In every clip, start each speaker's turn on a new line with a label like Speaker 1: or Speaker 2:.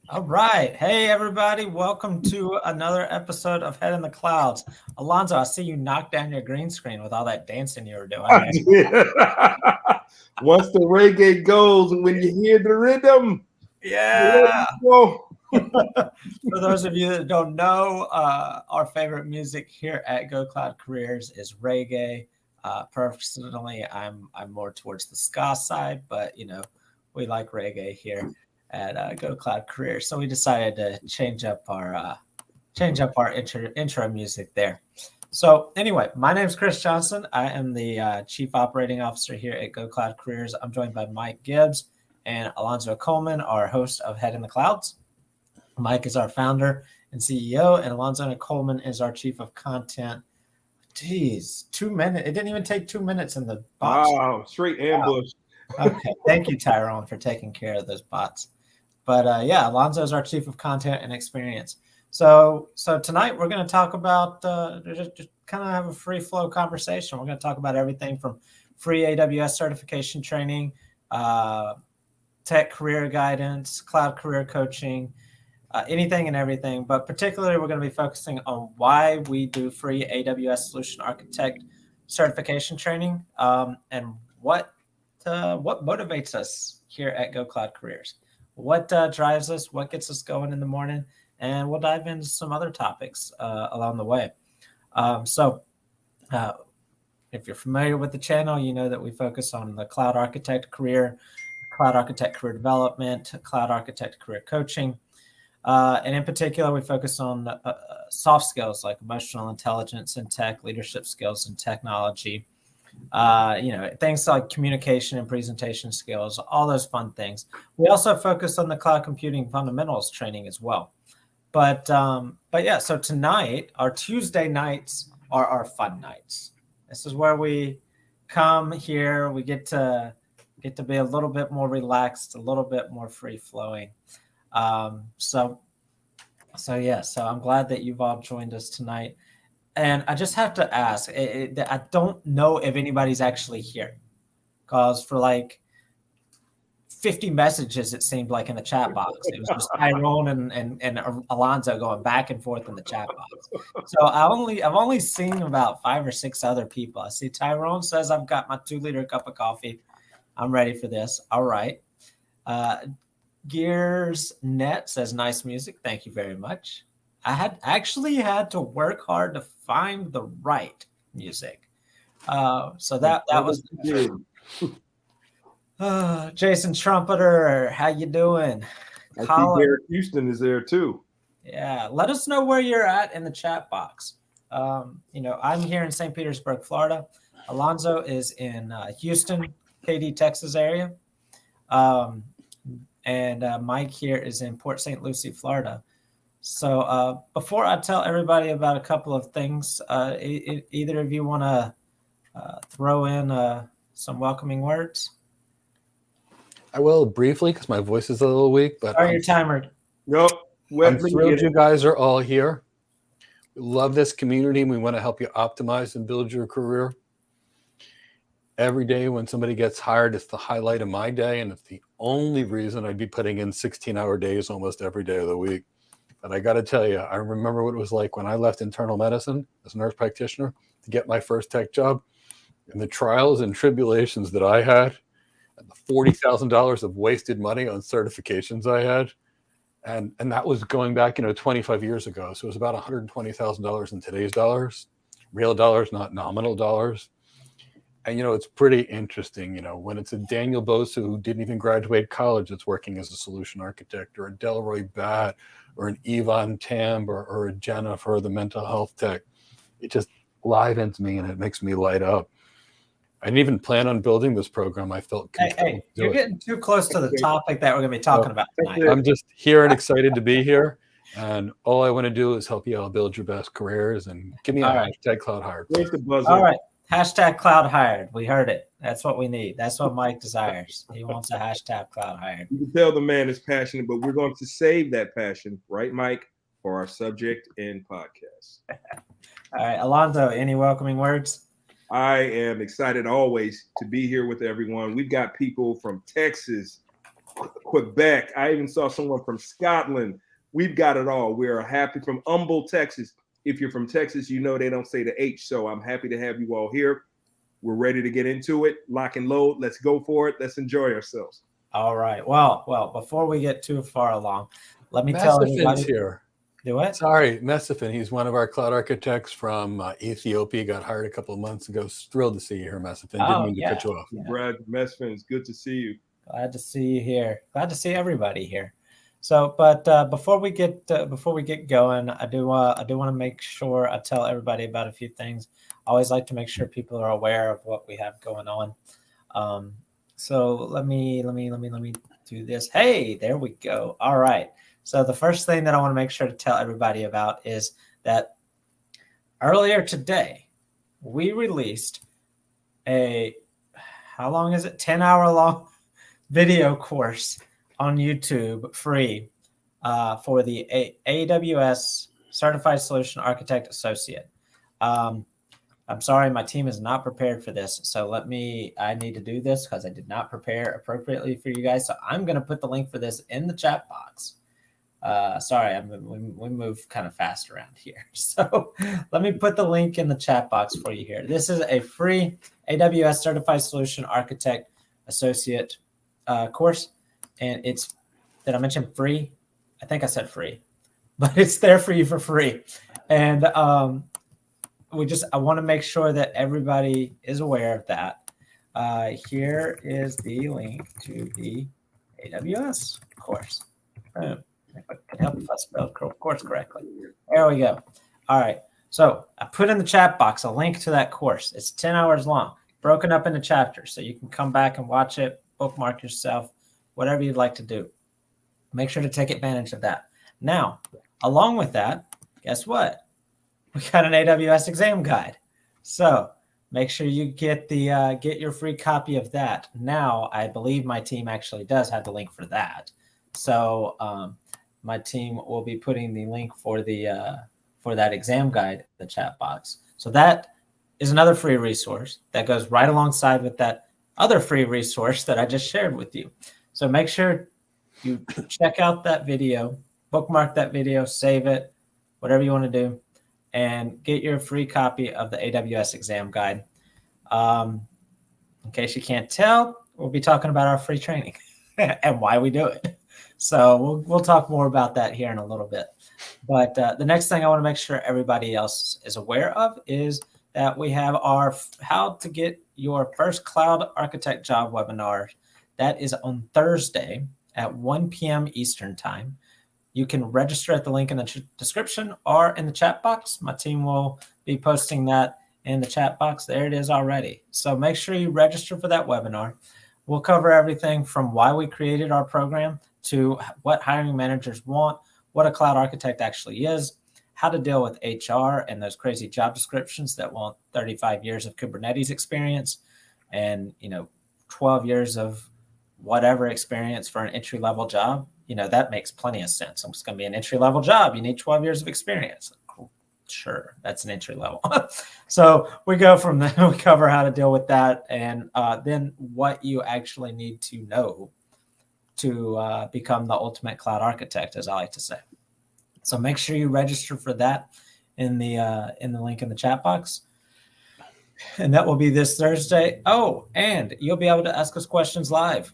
Speaker 1: All right. Hey, everybody. Welcome to another episode of Head in the Clouds. Alonzo, I see you knocked down your green screen with all that dancing you were doing
Speaker 2: I
Speaker 1: there.
Speaker 2: did. Once the reggae goes, when you hear the rhythm,
Speaker 1: Yeah.
Speaker 2: go.
Speaker 1: For those of you that don't know, our favorite music here at Go Cloud Careers is reggae. Personally, I'm more towards the ska side, but we like reggae here at Go Cloud Careers. So we decided to change up our intro music there. So anyway, my name is Chris Johnson. I am the Chief Operating Officer here at Go Cloud Careers. I'm joined by Mike Gibbs and Alonzo Coleman, our host of Head in the Clouds. Mike is our founder and CEO, and Alonzo Coleman is our Chief of Content. Geez, 2 minutes. It didn't even take 2 minutes in the box.
Speaker 2: Wow, straight ambush.
Speaker 1: Wow. Okay, thank you, Tyrone, for taking care of those bots. But yeah, Alonzo is our Chief of Content and Experience. So tonight we're going to talk about just kind of have a free flow conversation. We're going to talk about everything from free AWS certification training, tech career guidance, cloud career coaching, anything and everything. But particularly, we're going to be focusing on why we do free AWS Solution Architect certification training, and what motivates us here at Go Cloud Careers. What drives us? What gets us going in the morning? And we'll dive into some other topics along the way. So, if you're familiar with the channel, you know that we focus on the cloud architect career, cloud architect career development, cloud architect career coaching. And in particular, we focus on soft skills like emotional intelligence and tech, leadership skills and technology, things like communication and presentation skills, all those fun things. We also focus on the cloud computing fundamentals training as well. But yeah, so tonight, our Tuesday nights are our fun nights. This is where we come here. We get to be a little bit more relaxed, a little bit more free flowing. So I'm glad that you've all joined us tonight. And I just have to ask, I don't know if anybody's actually here, because for like 50 messages, it seemed like in the chat box, it was just Tyrone and Alonzo going back and forth in the chat box. So I've only seen about 5 or 6 other people. I see Tyrone says, I've got my 2-liter cup of coffee. I'm ready for this. All right. Gears Net says, nice music. Thank you very much. I had actually had to work hard to find the right music. So that was Jason Trumpeter. How you doing?
Speaker 2: I see Derek Houston is there too.
Speaker 1: Yeah, let us know where you're at in the chat box. I'm here in St. Petersburg, Florida. Alonzo is in Houston, KD, Texas area. And Mike here is in Port St. Lucie, Florida. So before I tell everybody about a couple of things, either of you want to throw in some welcoming words?
Speaker 3: I will briefly because my voice is a little weak. But
Speaker 1: your timer.
Speaker 2: Nope.
Speaker 3: I'm thrilled you guys are all here. We love this community, and we want to help you optimize and build your career. Every day when somebody gets hired, it's the highlight of my day, and it's the only reason I'd be putting in 16-hour days almost every day of the week. But I got to tell you, I remember what it was like when I left internal medicine as a nurse practitioner to get my first tech job, and the trials and tribulations that I had, and the $40,000 of wasted money on certifications I had. And that was going back, 25 years ago. So it was about $120,000 in today's dollars, real dollars, not nominal dollars. And, it's pretty interesting, when it's a Daniel Bosu who didn't even graduate college that's working as a solution architect, or a Delroy Batt, or an Yvonne Tamb, or a Jennifer, the mental health tech. It just livens me and it makes me light up. I didn't even plan on building this program. I felt
Speaker 1: Hey, you're getting too close to the topic that we're going to be talking about tonight.
Speaker 3: I'm just here and excited to be here. And all I want to do is help you all build your best careers, and give me a hashtag cloud hired.
Speaker 1: All right. Hashtag cloud hired. We heard it. That's what we need. That's what Mike desires. He wants a hashtag cloud hired.
Speaker 2: You can tell the man is passionate, but we're going to save that passion, right, Mike, for our subject and podcast.
Speaker 1: All right. Alonzo, any welcoming words?
Speaker 2: I am excited always to be here with everyone. We've got people from Texas, Quebec. I even saw someone from Scotland. We've got it all. We're happy from Humble, Texas. If you're from Texas, you know they don't say the H. So I'm happy to have you all here. We're ready to get into it. Lock and load. Let's go for it. Let's enjoy ourselves.
Speaker 1: All right. Well, before we get too far along, let me tell everybody.
Speaker 3: Here.
Speaker 1: Do what?
Speaker 3: Sorry, Messafin. He's one of our cloud architects from Ethiopia. Got hired a couple of months ago. Thrilled to see you here, Messafin. Didn't mean to cut you off.
Speaker 2: Brad Messafin, it's good to see you.
Speaker 1: Glad to see you here. Glad to see everybody here. So, but before we get going, I do want to make sure I tell everybody about a few things. I always like to make sure people are aware of what we have going on. So let me do this. Hey, there we go. All right. So the first thing that I want to make sure to tell everybody about is that earlier today we released a, how long is it? 10-hour long video course on YouTube, free, for the AWS Certified Solution Architect Associate. I'm sorry, my team is not prepared for this. So I need to do this because I did not prepare appropriately for you guys. So I'm going to put the link for this in the chat box. Sorry, we move kind of fast around here. So let me put the link in the chat box for you here. This is a free AWS Certified Solution Architect Associate course. And it's, did I mention free? I think I said free, but it's there for you for free. And I want to make sure that everybody is aware of that. Here is the link to the AWS course. Boom. Help if I spelled course correctly. There we go. All right. So I put in the chat box a link to that course. It's 10 hours long, broken up into chapters. So you can come back and watch it, bookmark yourself, whatever you'd like to do. Make sure to take advantage of that. Now, along with that, guess what? We got an AWS exam guide. So make sure you get your free copy of that. Now, I believe my team actually does have the link for that. So my team will be putting the link for that exam guide in the chat box. So that is another free resource that goes right alongside with that other free resource that I just shared with you. So make sure you check out that video, bookmark that video, save it, whatever you want to do, and get your free copy of the AWS exam guide. In case you can't tell, we'll be talking about our free training and why we do it. So we'll talk more about that here in a little bit. But the next thing I want to make sure everybody else is aware of is that we have our How to Get Your First Cloud Architect Job webinar. That is on Thursday at 1 p.m. Eastern Time. You can register at the link in the description or in the chat box. My team will be posting that in the chat box. There it is already. So make sure you register for that webinar. We'll cover everything from why we created our program to what hiring managers want, what a cloud architect actually is, how to deal with HR and those crazy job descriptions that want 35 years of Kubernetes experience and 12 years of whatever experience for an entry-level job. That makes plenty of sense. It's going to be an entry-level job. You need 12 years of experience. Sure, that's an entry level. So we go from there, we cover how to deal with that, and then what you actually need to know to become the ultimate cloud architect, as I like to say. So make sure you register for that in the link in the chat box. And that will be this Thursday. Oh, and you'll be able to ask us questions live.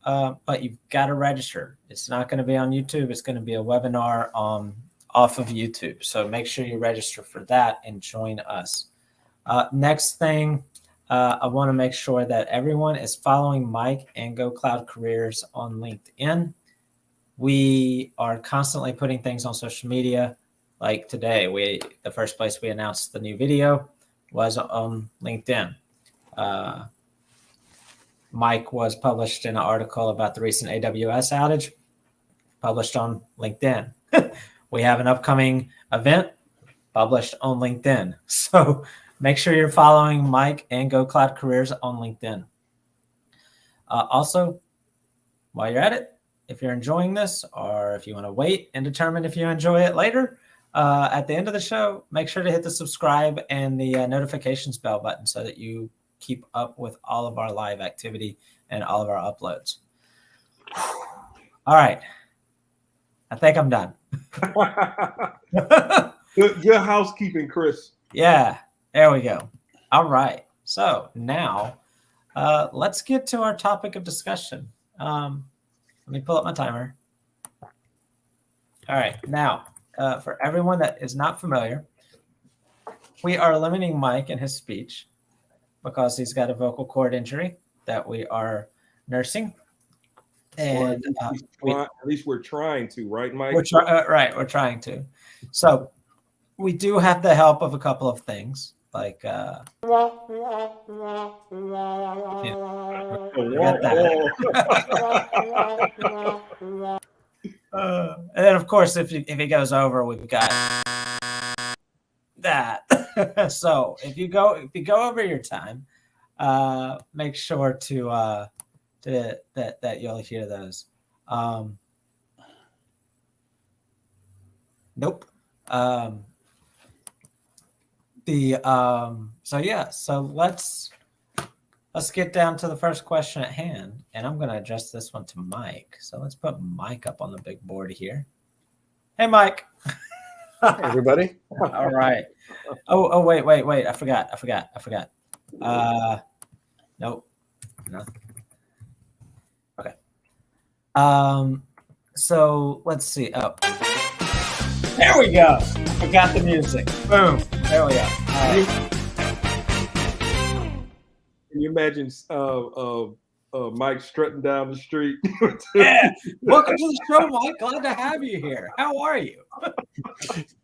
Speaker 1: But you've got to register. It's not going to be on YouTube. It's going to be a webinar off of YouTube. So make sure you register for that and join us. Next thing, I want to make sure that everyone is following Mike and Go Cloud Careers on LinkedIn. We are constantly putting things on social media. Like today, the first place we announced the new video was on LinkedIn. Mike was published in an article about the recent AWS outage, published on LinkedIn. We have an upcoming event published on LinkedIn. So make sure you're following Mike and Go Cloud Careers on LinkedIn. Also, while you're at it, if you're enjoying this, or if you want to wait and determine if you enjoy it later, at the end of the show, make sure to hit the subscribe and the notifications bell button so that you keep up with all of our live activity and all of our uploads. All right. I think I'm done.
Speaker 2: Good housekeeping, Chris.
Speaker 1: Yeah, there we go. All right. So now let's get to our topic of discussion. Let me pull up my timer. All right. Now, for everyone that is not familiar, we are limiting Mike in his speech because he's got a vocal cord injury that we are nursing. And
Speaker 2: at least we're trying to, right, Mike?
Speaker 1: We're trying to. So we do have the help of a couple of things, like and then of course if it goes over, we've got that. So if you go over your time, make sure to that you'll hear those. Nope. So yeah, so let's get down to the first question at hand, and I'm going to address this one to Mike. So let's put Mike up on the big board here. Hey, Mike.
Speaker 3: Hey, everybody.
Speaker 1: All right. Oh, wait. I forgot. Nope. No. Okay. So let's see. Oh, there we go. Forgot the music. Boom. There we go. All right.
Speaker 2: Can you imagine Mike strutting down the street?
Speaker 1: Yeah. Welcome to the show, Mike. Glad to have you here. How are you?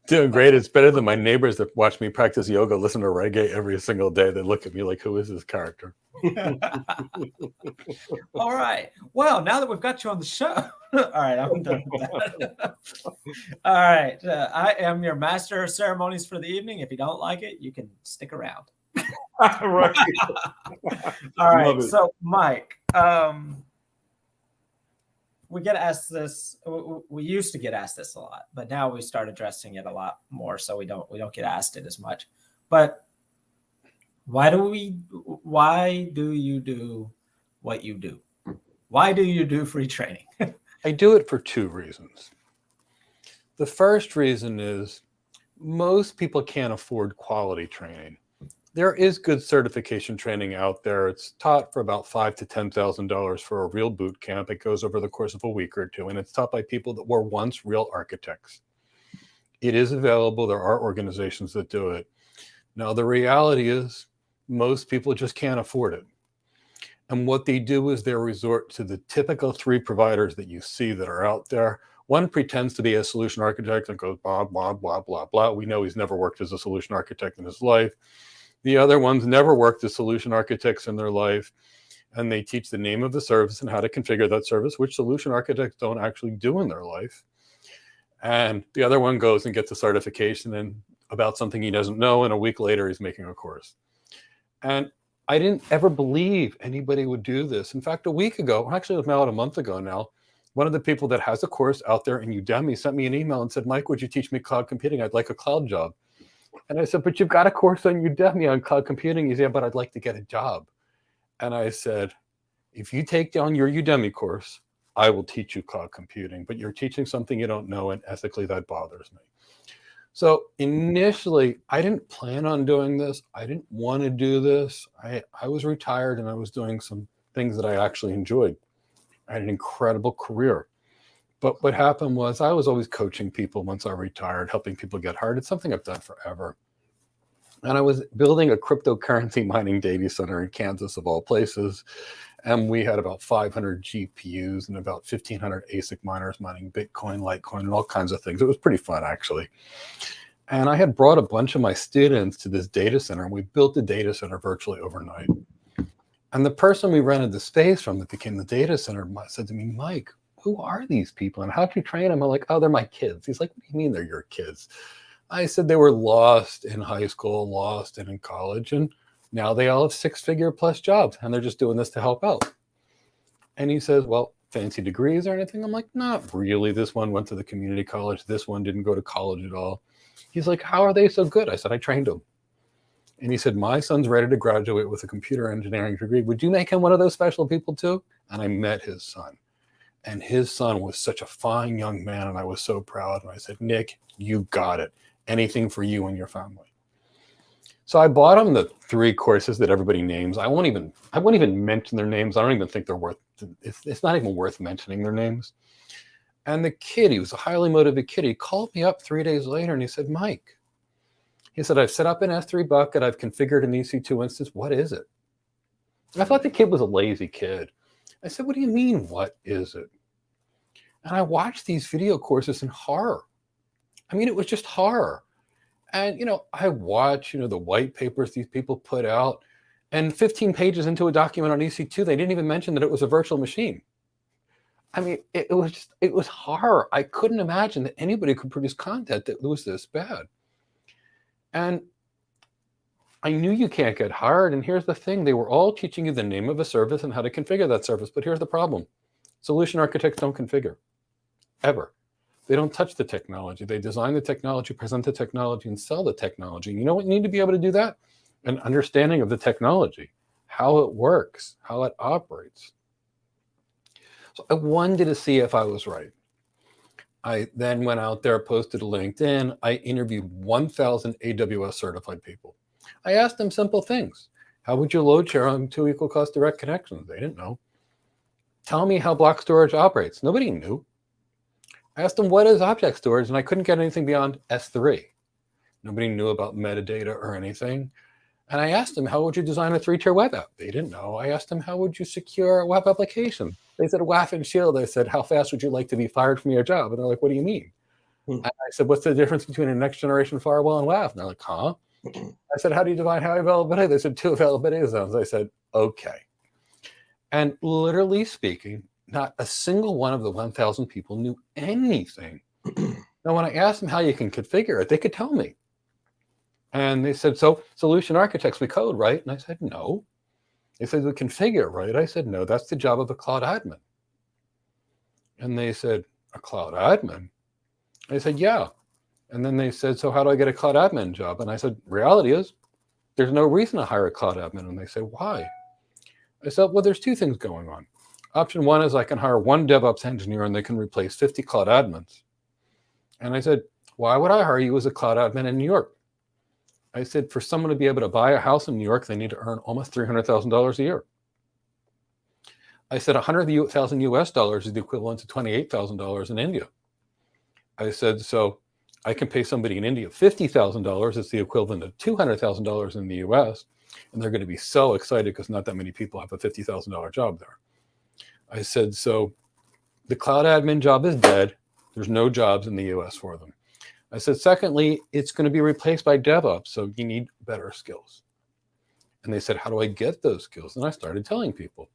Speaker 3: Doing great. It's better than my neighbors that watch me practice yoga, listen to reggae every single day. They look at me like, who is this character?
Speaker 1: All right. Well, now that we've got you on the show, all right, I'm done with that. All right. I am your master of ceremonies for the evening. If you don't like it, you can stick around.
Speaker 2: Right.
Speaker 1: All right. So, Mike, we get asked this. We used to get asked this a lot, but now we start addressing it a lot more, so we don't get asked it as much. But why do you do what you do? Why do you do free training?
Speaker 3: I do it for two reasons. The first reason is most people can't afford quality training. There is good certification training out there. It's taught for about $5,000 to $10,000 for a real boot camp. It goes over the course of a week or two, and it's taught by people that were once real architects. It is available. There are organizations that do it. Now, the reality is most people just can't afford it. And what they do is they resort to the typical three providers that you see that are out there. One pretends to be a solution architect and goes blah, blah, blah, blah, blah. We know he's never worked as a solution architect in his life. The other ones never worked as solution architects in their life, and they teach the name of the service and how to configure that service, which solution architects don't actually do in their life. And the other one goes and gets a certification and about something he doesn't know, and a week later he's making a course. And I didn't ever believe anybody would do this. In fact, a week ago, actually it was about a month ago now, one of the people that has a course out there in Udemy sent me an email and said, Mike, would you teach me cloud computing? I'd like a cloud job. And I said, but you've got a course on Udemy on cloud computing. He said, but I'd like to get a job. And I said, if you take down your Udemy course, I will teach you cloud computing, but you're teaching something you don't know, and ethically that bothers me. So initially, I didn't plan on doing this. I didn't want to do this. I was retired and I was doing some things that I actually enjoyed. I had an incredible career. But what happened was I was always coaching people once I retired, helping people get hired. It's something I've done forever. And I was building a cryptocurrency mining data center in Kansas, of all places. And we had about 500 GPUs and about 1,500 ASIC miners mining Bitcoin, Litecoin, and all kinds of things. It was pretty fun, actually. And I had brought a bunch of my students to this data center, and we built the data center virtually overnight. And the person we rented the space from that became the data center said to me, Mike, who are these people and how'd you train them? I'm like, oh, they're my kids. He's like, what do you mean they're your kids? I said they were lost in high school, lost in college, and now they all have six-figure plus jobs, and they're just doing this to help out. And he says, well, fancy degrees or anything? I'm like, not really. This one went to the community college. This one didn't go to college at all. He's like, how are they so good? I said, I trained them. And he said, my son's ready to graduate with a computer engineering degree. Would you make him one of those special people too? And I met his son. And his son was such a fine young man, and I was so proud. And I said, Nick, you got it. Anything for you and your family. So I bought him the 3 courses that everybody names. I won't even mention their names. I don't even think they're worth, it's not even worth mentioning their names. And the kid, he was a highly motivated kid. He called me up 3 days later and he said, Mike, he said, I've set up an S3 bucket. I've configured an EC2 instance. What is it? I thought the kid was a lazy kid. I said, what do you mean, what is it? And I watched these video courses in horror. I mean, it was just horror. And, I watch, the white papers these people put out, and 15 pages into a document on EC2, they didn't even mention that it was a virtual machine. I mean, it was horror. I couldn't imagine that anybody could produce content that was this bad. And I knew you can't get hired. And here's the thing. They were all teaching you the name of a service and how to configure that service. But here's the problem. Solution architects don't configure, ever. They don't touch the technology. They design the technology, present the technology, and sell the technology. And you know what? You need to be able to do that? An understanding of the technology, how it works, how it operates. So I wanted to see if I was right. I then went out there, posted to LinkedIn. I interviewed 1,000 AWS certified people. I asked them simple things. How would you load share on 2 equal cost direct connections? They didn't know. Tell me how block storage operates. Nobody knew. I asked them, what is object storage? And I couldn't get anything beyond S3. Nobody knew about metadata or anything. And I asked them, how would you design a 3-tier web app? They didn't know. I asked them, how would you secure a web application? They said, WAF and Shield. I said, how fast would you like to be fired from your job? And they're like, what do you mean? And I said, what's the difference between a next generation firewall and WAF? And they're like, huh? I said, how do you define high availability? They said, 2 availability zones. I said, okay. And literally speaking, not a single one of the 1,000 people knew anything. Now, when I asked them how you can configure it, they could tell me. And they said, so solution architects, we code, right? And I said, no. They said, we configure, right? I said, no, that's the job of a cloud admin. And they said, a cloud admin? I said, yeah. And then they said, so how do I get a cloud admin job? And I said, reality is, there's no reason to hire a cloud admin. And they said, why? I said, well, there's 2 things going on. Option 1 is I can hire 1 DevOps engineer and they can replace 50 cloud admins. And I said, why would I hire you as a cloud admin in New York? I said, for someone to be able to buy a house in New York, they need to earn almost $300,000 a year. I said, 100,000 US dollars is the equivalent to $28,000 in India. I said, so I can pay somebody in India $50,000. It's the equivalent of $200,000 in the US. And they're going to be so excited because not that many people have a $50,000 job there. I said, so the cloud admin job is dead. There's no jobs in the US for them. I said, secondly, it's going to be replaced by DevOps, so you need better skills. And they said, how do I get those skills? And I started telling people.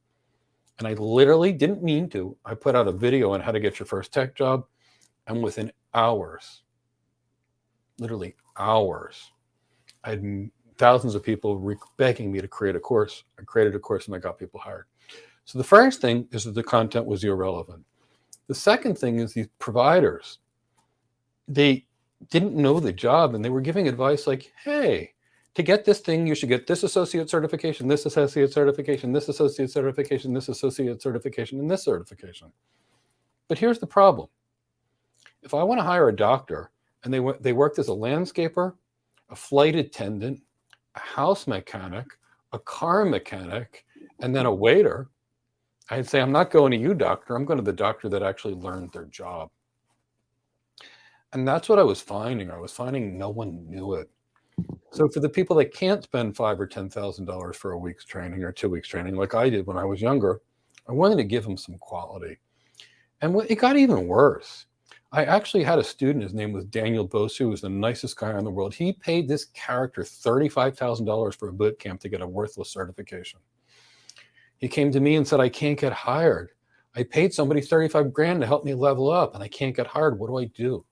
Speaker 3: And I literally didn't mean to. I put out a video on how to get your first tech job. And within hours, literally hours, I had thousands of people begging me to create a course. I created a course and I got people hired. So the first thing is that the content was irrelevant. The second thing is these providers, they didn't know the job and they were giving advice like, hey, to get this thing, you should get this associate certification, this associate certification, this associate certification, this associate certification, and this certification. But here's the problem. If I want to hire a doctor and they worked as a landscaper, a flight attendant, a house mechanic, a car mechanic, and then a waiter, I'd say, I'm not going to you, doctor. I'm going to the doctor that actually learned their job. And that's what I was finding. I was finding no one knew it. So for the people that can't spend $5,000 or $10,000 for a week's training or 2 weeks training, like I did when I was younger, I wanted to give them some quality. And it got even worse. I actually had a student, his name was Daniel Bosu, who was the nicest guy in the world. He paid this character $35,000 for a boot camp to get a worthless certification. He came to me and said, I can't get hired. I paid somebody 35 grand to help me level up and I can't get hired. What do I do?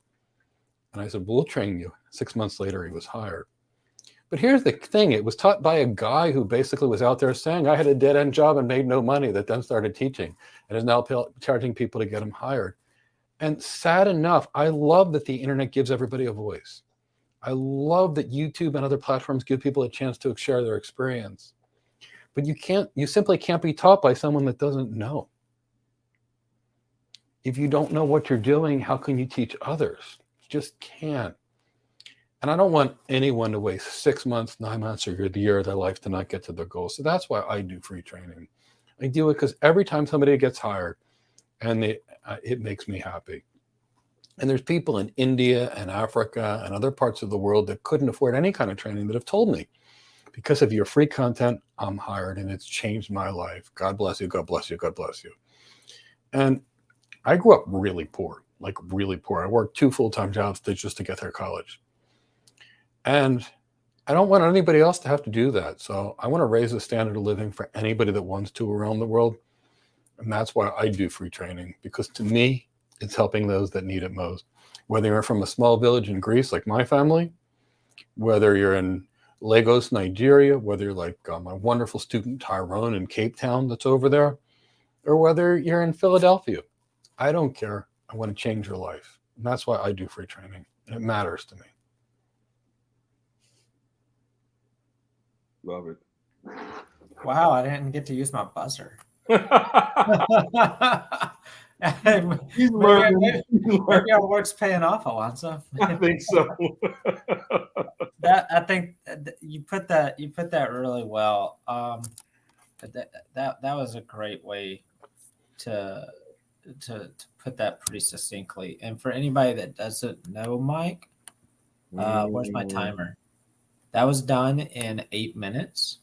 Speaker 3: And I said, we'll train you. 6 months later, he was hired. But here's the thing. It was taught by a guy who basically was out there saying, I had a dead-end job and made no money, that then started teaching and is now charging people to get him hired. And sad enough, I love that the internet gives everybody a voice. I love that YouTube and other platforms give people a chance to share their experience. But you simply can't be taught by someone that doesn't know. if you don't know what you're doing, how can you teach others? You just can't. And I don't want anyone to waste 6 months, 9 months, or the year of their life to not get to their goals. So that's why I do free training. I do it because every time somebody gets hired, and it makes me happy. And there's people in India and Africa and other parts of the world that couldn't afford any kind of training that have told me, because of your free content, I'm hired, and it's changed my life. God bless you. God bless you. God bless you. And I grew up really poor, like really poor. I worked 2 full-time jobs just to get through college. And I don't want anybody else to have to do that. So I want to raise the standard of living for anybody that wants to around the world. And that's why I do free training, because to me, it's helping those that need it most. Whether you're from a small village in Greece, like my family, whether you're in Lagos, Nigeria, whether you're like my wonderful student Tyrone in Cape Town that's over there, or whether you're in Philadelphia, I don't care. I want to change your life. And that's why I do free training. And it matters to me.
Speaker 2: Love it.
Speaker 1: Wow, I didn't get to use my buzzer.
Speaker 2: He's learning.
Speaker 1: Maybe our work's paying off, Alonso.
Speaker 2: I think so.
Speaker 1: I think you put that really well. That was a great way to put that pretty succinctly. And for anybody that doesn't know Mike, where's my timer? That was done in 8 minutes.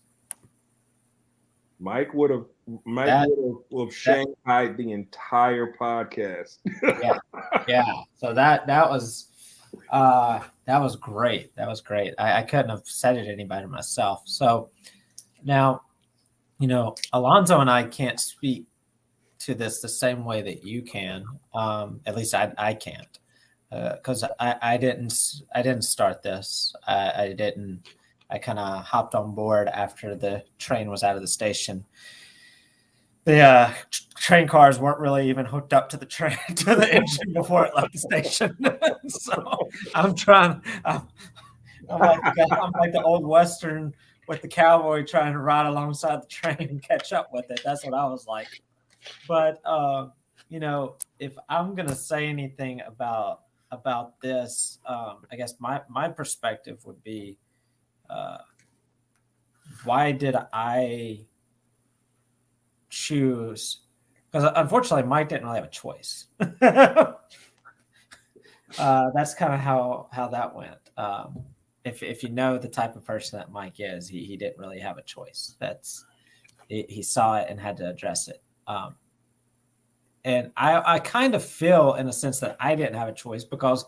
Speaker 2: Mike would have shanghaied the entire podcast.
Speaker 1: Yeah. So that was great. That was great. I couldn't have said it any better myself. So now, Alonso and I can't speak to this the same way that you can. At least I can't. Because I didn't start this. I kind of hopped on board after the train was out of the station. The train cars weren't really even hooked up to the train to the engine before it left the station. So I'm like the old Western with the cowboy trying to ride alongside the train and catch up with it. That's what I was like. But if I'm gonna say anything about this, I guess my perspective would be, why did I choose? Because unfortunately, Mike didn't really have a choice. That's kind of how that went. If you know the type of person that Mike is, he didn't really have a choice. He saw it and had to address it. And I kind of feel in a sense that I didn't have a choice, because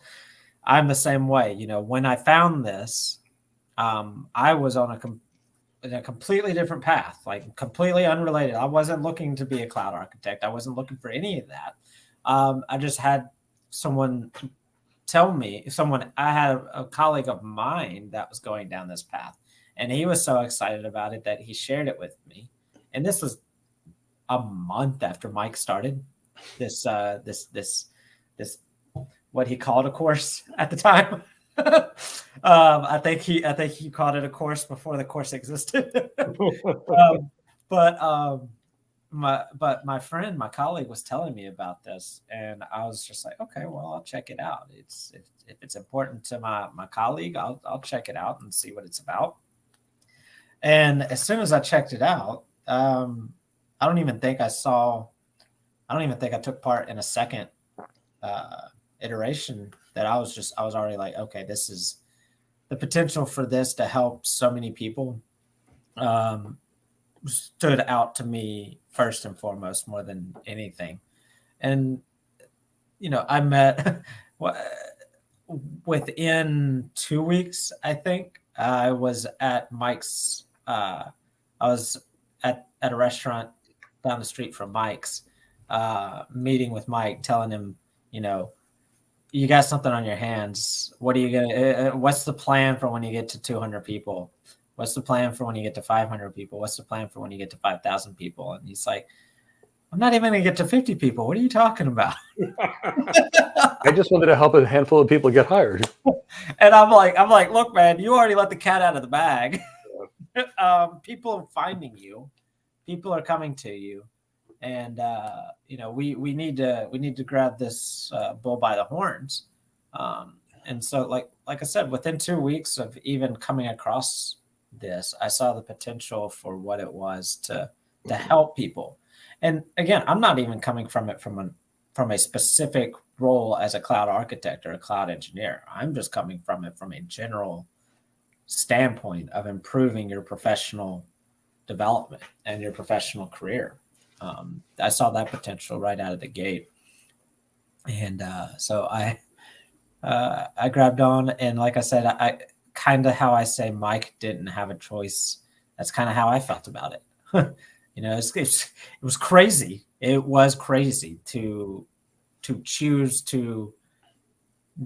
Speaker 1: I'm the same way. When I found this, I was on a completely different path, like completely unrelated. I wasn't looking to be a cloud architect. I wasn't looking for any of that. I just had someone tell me, I had a colleague of mine that was going down this path, and he was so excited about it that he shared it with me. And this was a month after Mike started this what he called a course at the time. I think he called it a course before the course existed. But my friend, my colleague, was telling me about this, and I was just like, okay, well, I'll check it out. If it's important to my colleague, I'll check it out and see what it's about. And as soon as I checked it out, I don't even think I took part in a second iteration. That I was already like, okay, this is the potential for this to help so many people. Stood out to me first and foremost, more than anything. And I met within 2 weeks, I think. I was at Mike's. I was at a restaurant down the street from Mike's, meeting with Mike, telling him, you got something on your hands. What are you what's the plan for when you get to 200 people? What's the plan for when you get to 500 people? What's the plan for when you get to 5,000 people? And he's like, I'm not even going to get to 50 people. What are you talking about?
Speaker 3: I just wanted to help a handful of people get hired.
Speaker 1: And I'm like, look, man, you already let the cat out of the bag. People are finding you. People are coming to you. and we need to grab this bull by the horns. And so, like I said, within 2 weeks of even coming across this, I saw the potential for what it was to help people. And again, I'm not even coming from it from a specific role as a cloud architect or a cloud engineer. I'm just coming from it from a general standpoint of improving your professional development and your professional career. I saw that potential right out of the gate, and so I grabbed on, and like I said, I kind of how I say Mike didn't have a choice. That's kind of how I felt about it. It was crazy. It was crazy to choose to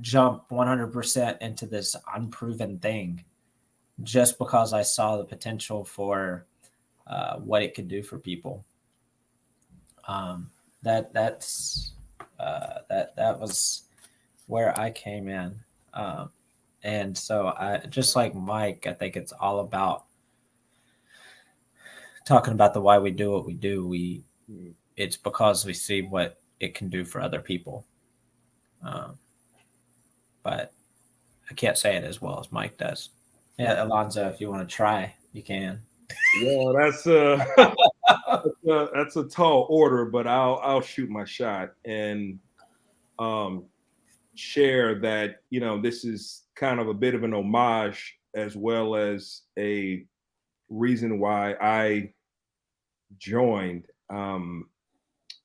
Speaker 1: jump 100% into this unproven thing just because I saw the potential for what it could do for people. That was where I came in. And so I, just like Mike, I think it's all about talking about the why we do what we do. It's because we see what it can do for other people. But I can't say it as well as Mike does. Yeah, Alonzo, if you want to try, you can.
Speaker 2: Yeah, that's a tall order, but I'll shoot my shot and share that this is kind of a bit of an homage as well as a reason why I joined.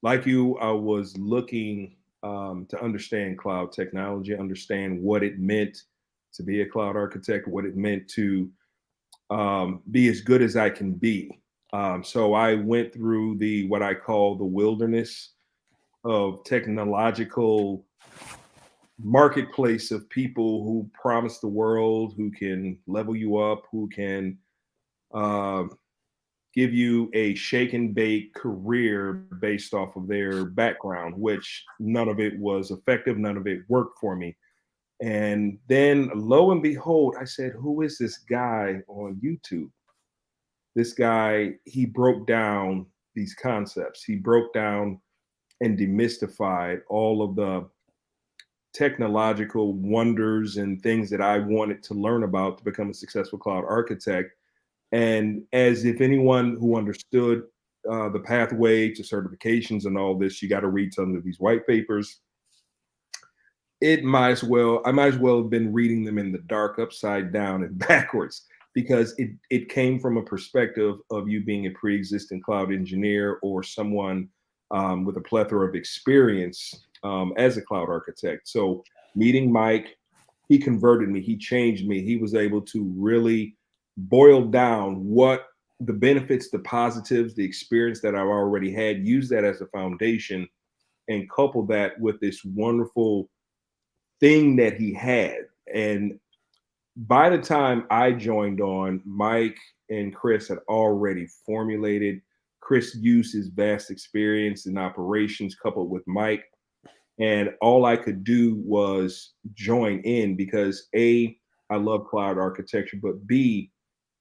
Speaker 2: Like you, I was looking to understand cloud technology, understand what it meant to be a cloud architect, what it meant to be as good as I can be. So I went through what I call the wilderness of technological marketplace of people who promise the world, who can level you up, who can give you a shake and bake career based off of their background, which none of it was effective. None of it worked for me. And then lo and behold, I said, who is this guy on YouTube? This guy, he broke down these concepts. He broke down and demystified all of the technological wonders and things that I wanted to learn about to become a successful cloud architect. And as if anyone who understood the pathway to certifications and all this, you got to read some of these white papers. I might as well have been reading them in the dark, upside down and backwards, because it came from a perspective of you being a pre-existing cloud engineer or someone with a plethora of experience as a cloud architect. So meeting Mike, he converted me, he changed me. He was able to really boil down what the benefits, the positives, the experience that I've already had, use that as a foundation, and couple that with this wonderful thing that he had. And by the time I joined on, Mike and Chris had already formulated. Chris used his vast experience in operations coupled with Mike. And all I could do was join in because A, I love cloud architecture, but B,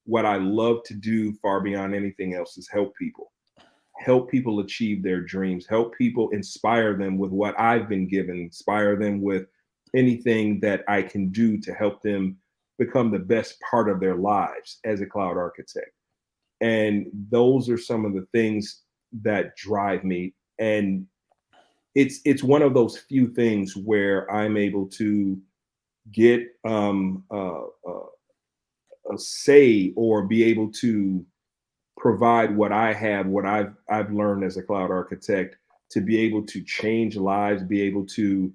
Speaker 2: what I love to do far beyond anything else is help people achieve their dreams, help people, inspire them with what I've been given, inspire them with anything that I can do to help them become the best part of their lives as a cloud architect. And those are some of the things that drive me. And it's one of those few things where I'm able to get a say or be able to provide what I have, what I've learned as a cloud architect, to be able to change lives, be able to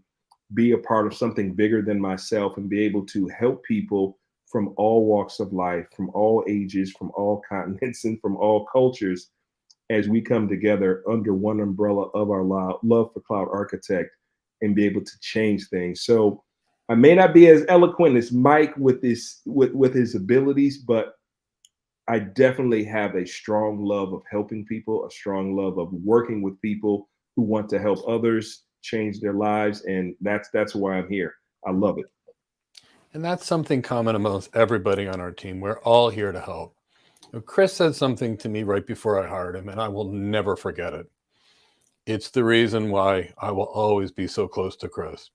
Speaker 2: be a part of something bigger than myself, and be able to help people from all walks of life, from all ages, from all continents, and from all cultures, as we come together under one umbrella of our love for cloud architect and be able to change things. So I may not be as eloquent as Mike with his abilities, but I definitely have a strong love of helping people, a strong love of working with people who want to help others change their lives. And that's why I'm here. I love it.
Speaker 3: And that's something common amongst everybody on our team. We're all here to help. Chris said something to me right before I hired him, and I will never forget it. It's the reason why I will always be so close to Chris.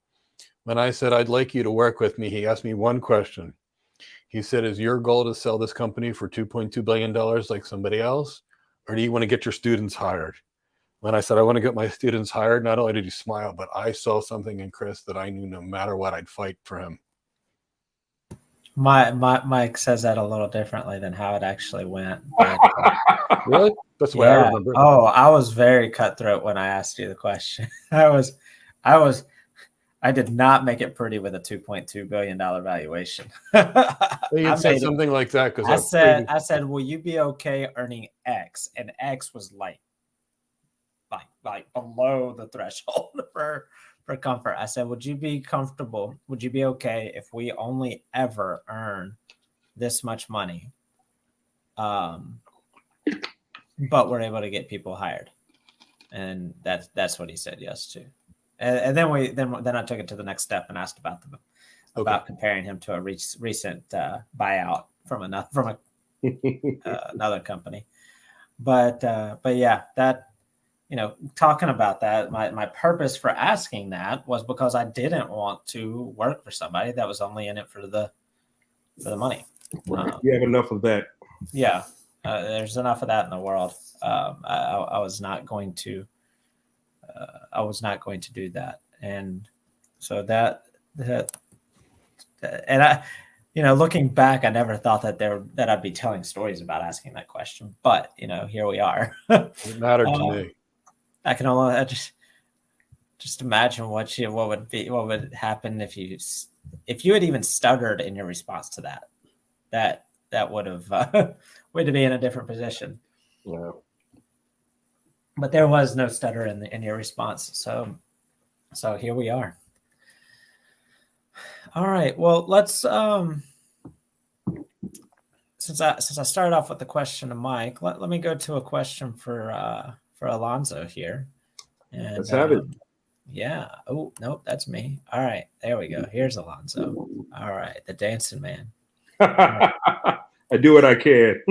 Speaker 3: When I said I'd like you to work with me, he asked me one question. He said, is your goal to sell this company for $2.2 billion like somebody else? Or do you want to get your students hired? When I said I want to get my students hired, not only did he smile, but I saw something in Chris that I knew no matter what, I'd fight for him.
Speaker 1: Mike says that a little differently than how it actually went. But,
Speaker 3: Really? That's the way I remember it.
Speaker 1: Oh, I was very cutthroat when I asked you the question. I did not make it pretty with a $2.2 billion valuation.
Speaker 3: You said something like that because
Speaker 1: I said, will you be okay earning X? And X was like below the threshold for comfort. I said, would you be comfortable? Would you be okay if we only ever earn this much money? But we're able to get people hired. And that's what he said yes to. And then I took it to the next step and asked about comparing him to a recent buyout from another company. But yeah, that, talking about that, my purpose for asking that was because I didn't want to work for somebody that was only in it for the money.
Speaker 2: Right. You have enough of that.
Speaker 1: Yeah, there's enough of that in the world. I was not going to. I was not going to do that, and so that and I, looking back, I never thought that I'd be telling stories about asking that question, but here we are.
Speaker 3: It mattered to me.
Speaker 1: I can only just imagine what would happen if you had even stuttered in your response to that. That would have we'd be in a different position.
Speaker 2: Yeah.
Speaker 1: But there was no stutter in your response, so here we are. All right. Well, let's since I started off with the question to Mike, let me go to a question for Alonzo here. And,
Speaker 2: let's have it.
Speaker 1: Yeah. Oh, nope, that's me. All right, there we go. Here's Alonzo. All right, the dancing man.
Speaker 2: Right. I do what I can.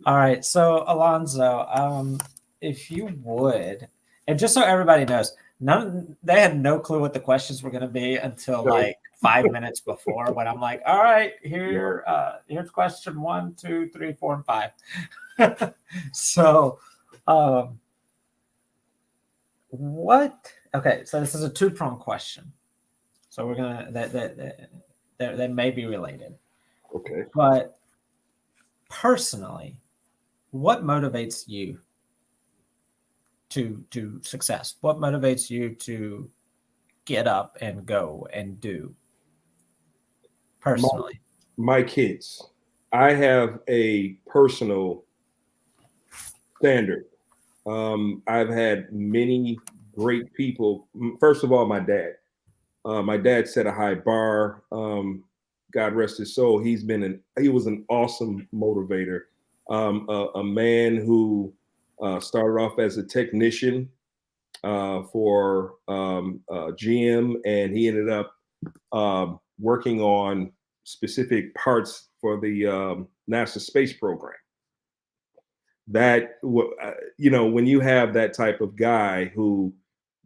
Speaker 1: All right, so Alonzo, if you would, and just so everybody knows, they had no clue what the questions were going to be until like 5 minutes before, when I'm like, all right, here's question 1, 2, 3, 4, and 5. So okay, so this is a two-pronged question. So we're gonna they may be related.
Speaker 2: Okay.
Speaker 1: But personally, what motivates you to success? What motivates you to get up and go and do? Personally,
Speaker 2: my kids. I have a personal standard. I've had many great people. First of all, my dad. My dad set a high bar. God rest his soul. He was an awesome motivator. A man who started off as a technician for GM, and he ended up working on specific parts for the NASA space program. That, when you have that type of guy who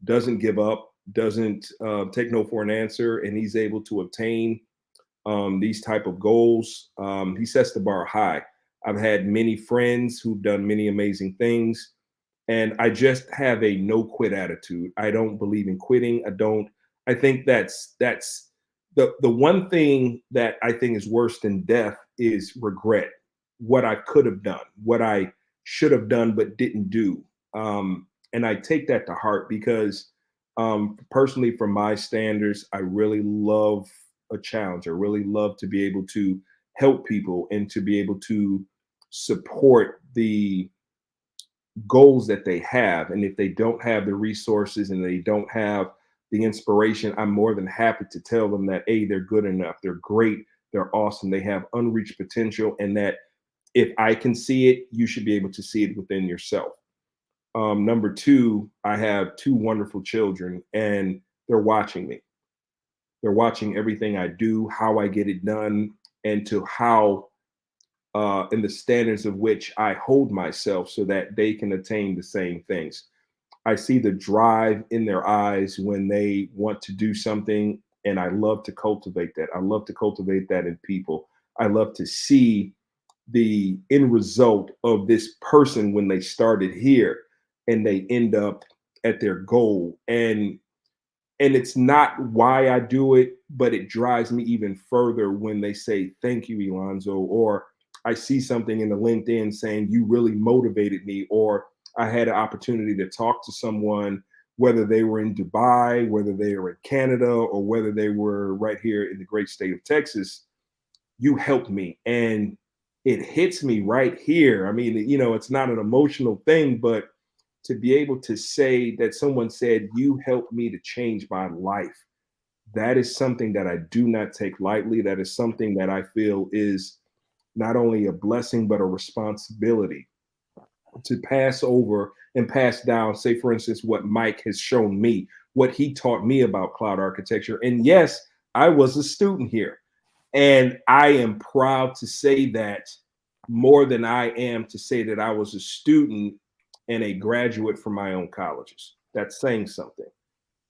Speaker 2: doesn't give up, doesn't take no for an answer, and he's able to obtain these type of goals, he sets the bar high. I've had many friends who've done many amazing things, and I just have a no quit attitude. I don't believe in quitting. I think that's the one thing that I think is worse than death is regret. What I could have done, what I should have done but didn't do. And I take that to heart because personally, from my standards, I really love a challenge. I really love to be able to help people and to be able to support the goals that they have. And if they don't have the resources and they don't have the inspiration, I'm more than happy to tell them that, A, they're good enough, they're great, they're awesome, they have unreached potential, and that if I can see it, you should be able to see it within yourself. Number two, I have two wonderful children, and they're watching me. They're watching everything I do, how I get it done, and to how and the standards of which I hold myself so that they can attain the same things. I see the drive in their eyes when they want to do something. And I love to cultivate that. I love to cultivate that in people. I love to see the end result of this person when they started here and they end up at their goal. And it's not why I do it, but it drives me even further when they say, "Thank you, Elonzo," or I see something in the LinkedIn saying, "You really motivated me," or I had an opportunity to talk to someone, whether they were in Dubai, whether they were in Canada, or whether they were right here in the great state of Texas. You helped me. And it hits me right here. I mean, it's not an emotional thing, but to be able to say that someone said, "You helped me to change my life," that is something that I do not take lightly. That is something that I feel is not only a blessing, but a responsibility to pass over and pass down. Say, for instance, what Mike has shown me, what he taught me about cloud architecture. And yes, I was a student here. And I am proud to say that more than I am to say that I was a student and a graduate from my own colleges. That's saying something,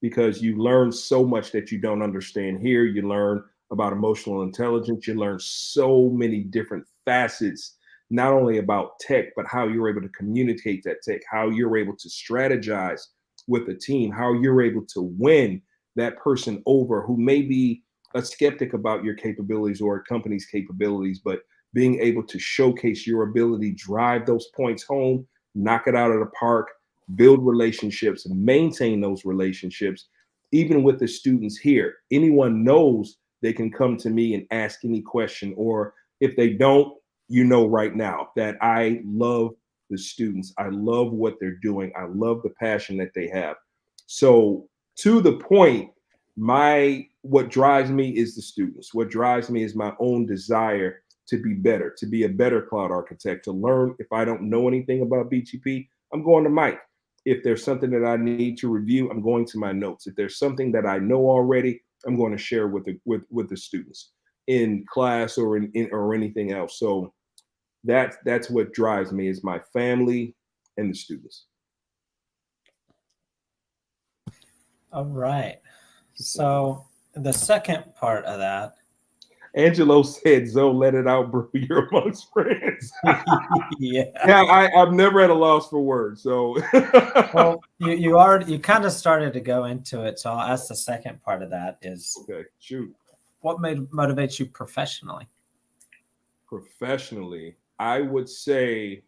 Speaker 2: because you learn so much that you don't understand here. You learn about emotional intelligence. You learn so many different facets, not only about tech, but how you're able to communicate that tech, how you're able to strategize with a team, how you're able to win that person over who may be a skeptic about your capabilities or a company's capabilities, but being able to showcase your ability, drive those points home, knock it out of the park, build relationships, maintain those relationships, even with the students here. Anyone knows they can come to me and ask any question, or if they don't, right now that I love the students. I love what they're doing. I love the passion that they have. So to the point, what drives me is the students. What drives me is my own desire to be better, to be a better cloud architect, to learn. If I don't know anything about BGP, I'm going to Mike. If there's something that I need to review, I'm going to my notes. If there's something that I know already, I'm going to share with the students in class or in or anything else. So that's what drives me, is my family and the students.
Speaker 1: All right. So the second part of that.
Speaker 2: Angelo said, "Zoe, let it out, bro. You're amongst friends."
Speaker 1: Yeah.
Speaker 2: Yeah, I've never had a loss for words. So
Speaker 1: well, you kind of started to go into it. So I'll ask the second part of that is,
Speaker 2: okay, shoot.
Speaker 1: What motivates you professionally?
Speaker 2: Professionally, I would say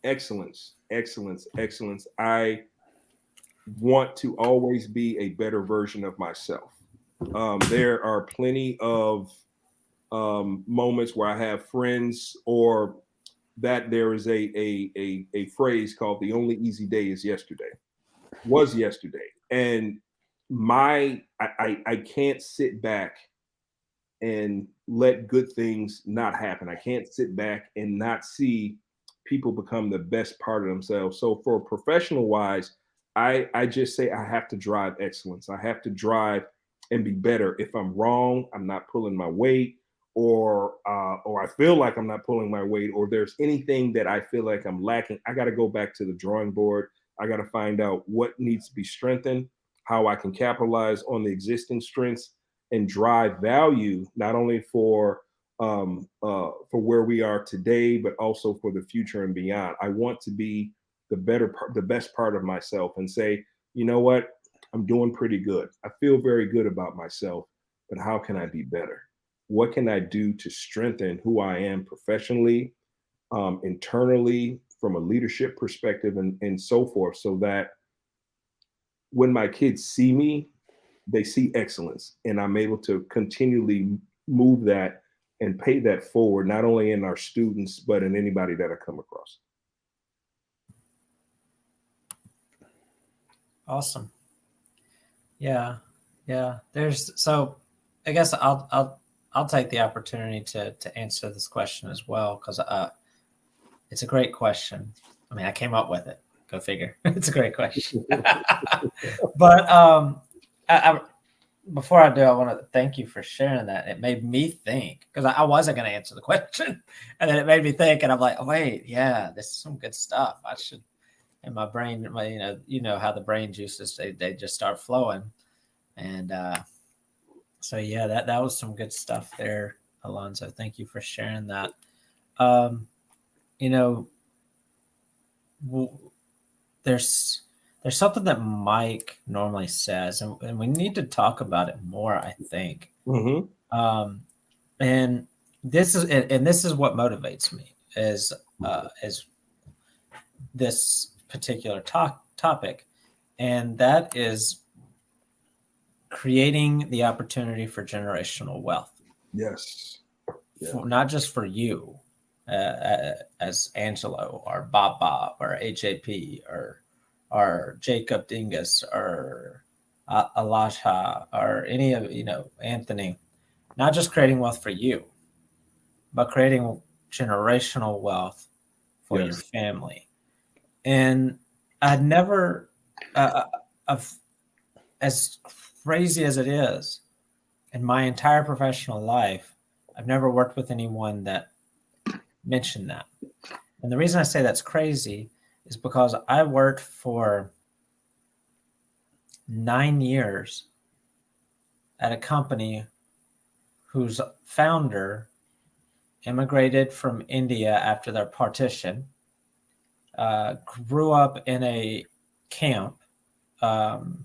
Speaker 2: excellence, excellence, excellence. I want to always be a better version of myself. There are plenty of moments where I have friends, or that there is a phrase called "the only easy day is yesterday," was yesterday. And I can't sit back and let good things not happen. I can't sit back and not see people become the best part of themselves. So for professional wise, I just say I have to drive excellence. I have to drive and be better. If I'm wrong, I'm not pulling my weight, or I feel like I'm not pulling my weight, or there's anything that I feel like I'm lacking, I got to go back to the drawing board. I got to find out what needs to be strengthened, how I can capitalize on the existing strengths, and drive value not only for where we are today, but also for the future and beyond. I want to be the best part of myself, and say, you know what, I'm doing pretty good. I feel very good about myself, but how can I be better? What can I do to strengthen who I am professionally, internally, from a leadership perspective, and so forth, so that when my kids see me, they see excellence, and I'm able to continually move that and pay that forward, not only in our students, but in anybody that I come across.
Speaker 1: Awesome. Yeah. So I guess I'll take the opportunity to answer this question as well, because it's a great question. I mean, I came up with it. Go figure. It's a great question. But before I do, I want to thank you for sharing that. It made me think, because I wasn't going to answer the question, and then it made me think, and I'm like, oh, wait, yeah, this is some good stuff. and my brain, you know how the brain juices, they just start flowing. And so yeah, that was some good stuff there, Alonzo. Thank you for sharing that. Um, you know, there's something that Mike normally says, and we need to talk about it more, I think. And this is what motivates me is this particular topic, and that is creating the opportunity for generational wealth.
Speaker 2: Yes. Yeah.
Speaker 1: Not just for you, as Angelo or Bob or HAP or Jacob Dingus or Elijah or any of Anthony. Not just creating wealth for you, but creating generational wealth for your family. And I'd never, as crazy as it is, in my entire professional life, I've never worked with anyone that mentioned that. And the reason I say that's crazy is because I worked for 9 years at a company whose founder immigrated from India after their partition, grew up in a camp, and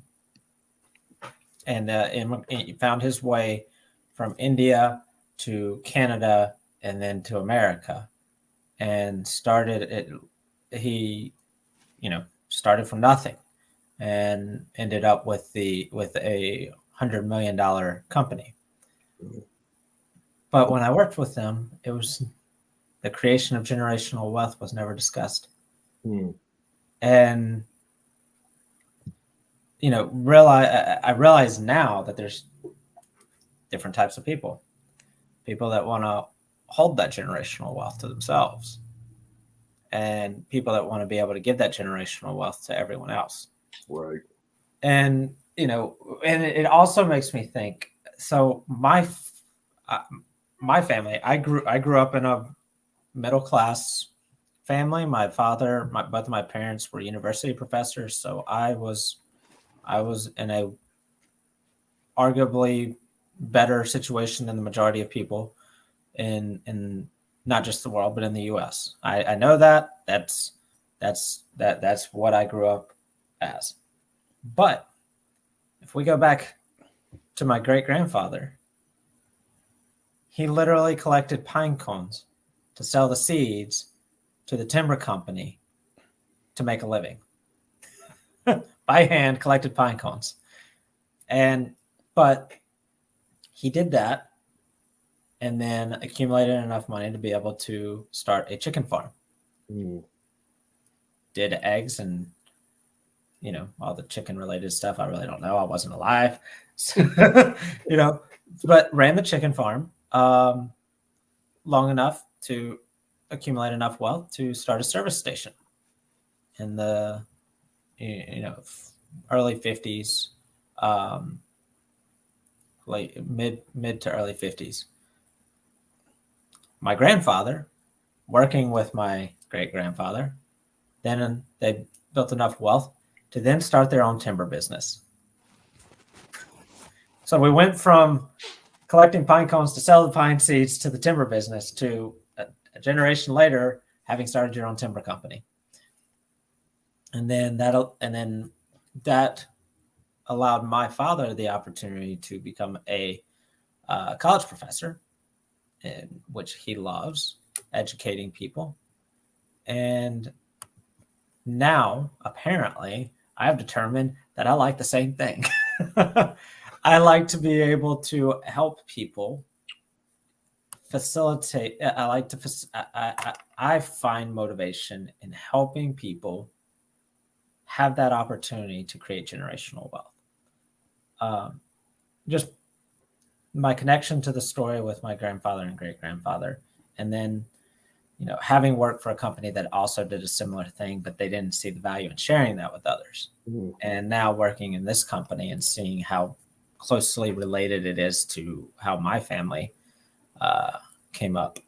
Speaker 1: found his way from India to Canada and then to America, and started it. He, started from nothing and ended up with a $100 million company. But when I worked with them, it was the creation of generational wealth was never discussed. And I realize now that there's different types of people that want to hold that generational wealth to themselves, and people that want to be able to give that generational wealth to everyone else.
Speaker 2: Right.
Speaker 1: And and it also makes me think. So my family, I grew up in a middle class family. My father, both of my parents were university professors, so I was in a arguably better situation than the majority of people in not just the world, but in the U.S. I know that's what I grew up as. But if we go back to my great grandfather, he literally collected pine cones to sell the seeds to the timber company to make a living. By hand, collected pine cones. But he did that and then accumulated enough money to be able to start a chicken farm. Did eggs and all the chicken related stuff. I really don't know. I wasn't alive. But ran the chicken farm long enough to accumulate enough wealth to start a service station in the early 50s, late mid to early 50s. My grandfather, working with my great grandfather, then they built enough wealth to then start their own timber business. So we went from collecting pine cones to sell the pine seeds to the timber business to a generation later having started your own timber company. And then that allowed my father the opportunity to become a college professor, in which he loves educating people. And now, apparently, I've determined that I like the same thing. I like to be able to help people facilitate. I find motivation in helping people have that opportunity to create generational wealth. Just my connection to the story with my grandfather and great grandfather, and then having worked for a company that also did a similar thing, but they didn't see the value in sharing that with others. And now working in this company and seeing how closely related it is to how my family came up,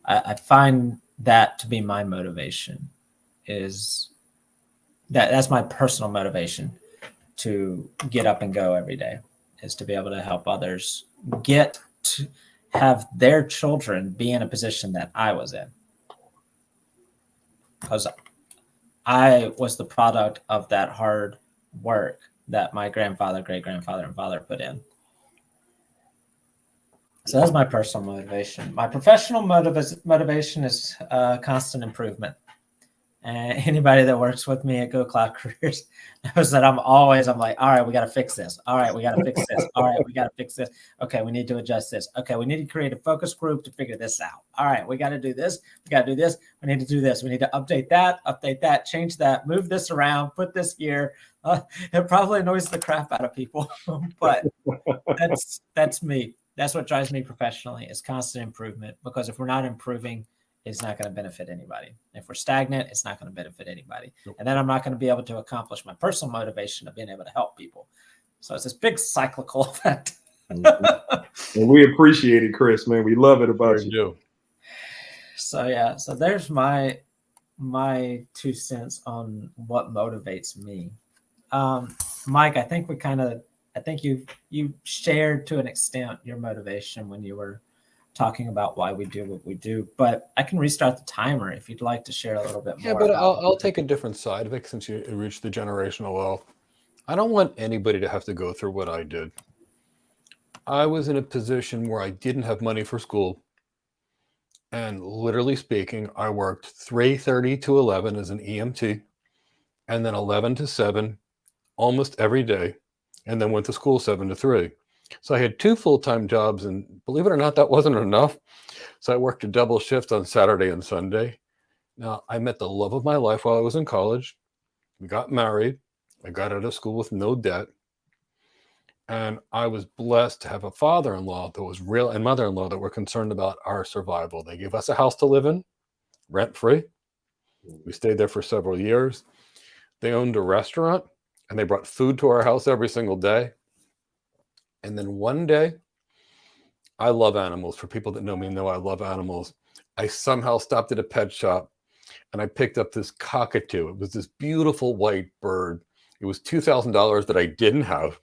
Speaker 1: I find that to be my motivation, is That's my personal motivation to get up and go every day, is to be able to help others get to have their children be in a position that I was in. Because I was the product of that hard work that my grandfather, great grandfather, and father put in. So that's my personal motivation. My professional motivation is constant improvement. And anybody that works with me at Go Cloud Careers knows that I'm like, all right, we got to fix this. All right, we got to fix this. All right, we got to fix this. Okay, we need to adjust this. Okay, we need to create a focus group to figure this out. All right, we got to do this. We got to do this. We need to do this. We need to update that, change that, move this around, put this here. It probably annoys the crap out of people, but that's me. That's what drives me professionally, is constant improvement, because if we're not improving, it's not going to benefit anybody. If we're stagnant, it's not going to benefit anybody. And then I'm not going to be able to accomplish my personal motivation of being able to help people. So it's this big cyclical effect.
Speaker 2: And we appreciate it, Chris, man. We love it about you.
Speaker 1: So yeah, so there's my 2 cents on what motivates me. Mike, I think you shared to an extent your motivation when you were talking about why we do what we do, but I can restart the timer if you'd like to share a little bit more.
Speaker 3: Yeah, but I'll take a different side of it, since you reached the generational wealth. I don't want anybody to have to go through what I did. I was in a position where I didn't have money for school. And literally speaking, I worked 3:30 to 11 as an EMT, and then 11 to 7 almost every day, and then went to school 7 to 3. So I had 2 full-time jobs, and believe it or not, that wasn't enough. So I worked a double shift on Saturday and Sunday. Now, I met the love of my life while I was in college. We got married. I got out of school with no debt. And I was blessed to have a father-in-law that was real, and mother-in-law that were concerned about our survival. They gave us a house to live in, rent-free. We stayed there for several years. They owned a restaurant, and they brought food to our house every single day. And then one day, I love animals. For people that know me know I love animals. I somehow stopped at a pet shop, and I picked up this cockatoo. It was this beautiful white bird. It was $2,000 that I didn't have.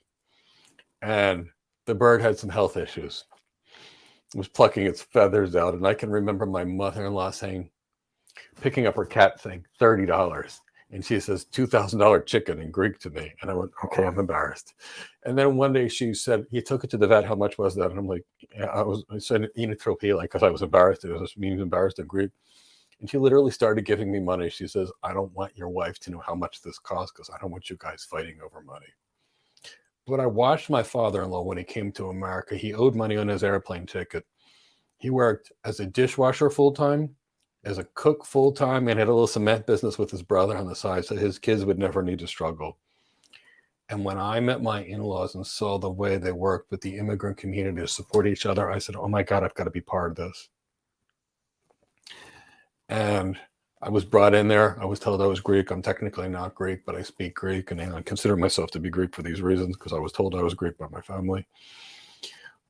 Speaker 3: And the bird had some health issues. It was plucking its feathers out. And I can remember my mother-in-law picking up her cat saying $30. And she says, $2,000 chicken in Greek to me. And I went, okay, I'm embarrassed. And then one day she said, he took it to the vet. How much was that? And I'm like, yeah, I said enotropia, because I was embarrassed. It was means embarrassed in Greek. And she literally started giving me money. She says, I don't want your wife to know how much this costs, because I don't want you guys fighting over money. But I watched my father-in-law when he came to America. He owed money on his airplane ticket. He worked as a dishwasher full-time, as a cook full-time, and had a little cement business with his brother on the side, so his kids would never need to struggle. And when I met my in-laws and saw the way they worked with the immigrant community to support each other, I said, oh my God, I've got to be part of this. And I was brought in there. I was told I was Greek. I'm technically not Greek, but I speak Greek, and I consider myself to be Greek for these reasons, because I was told I was Greek by my family.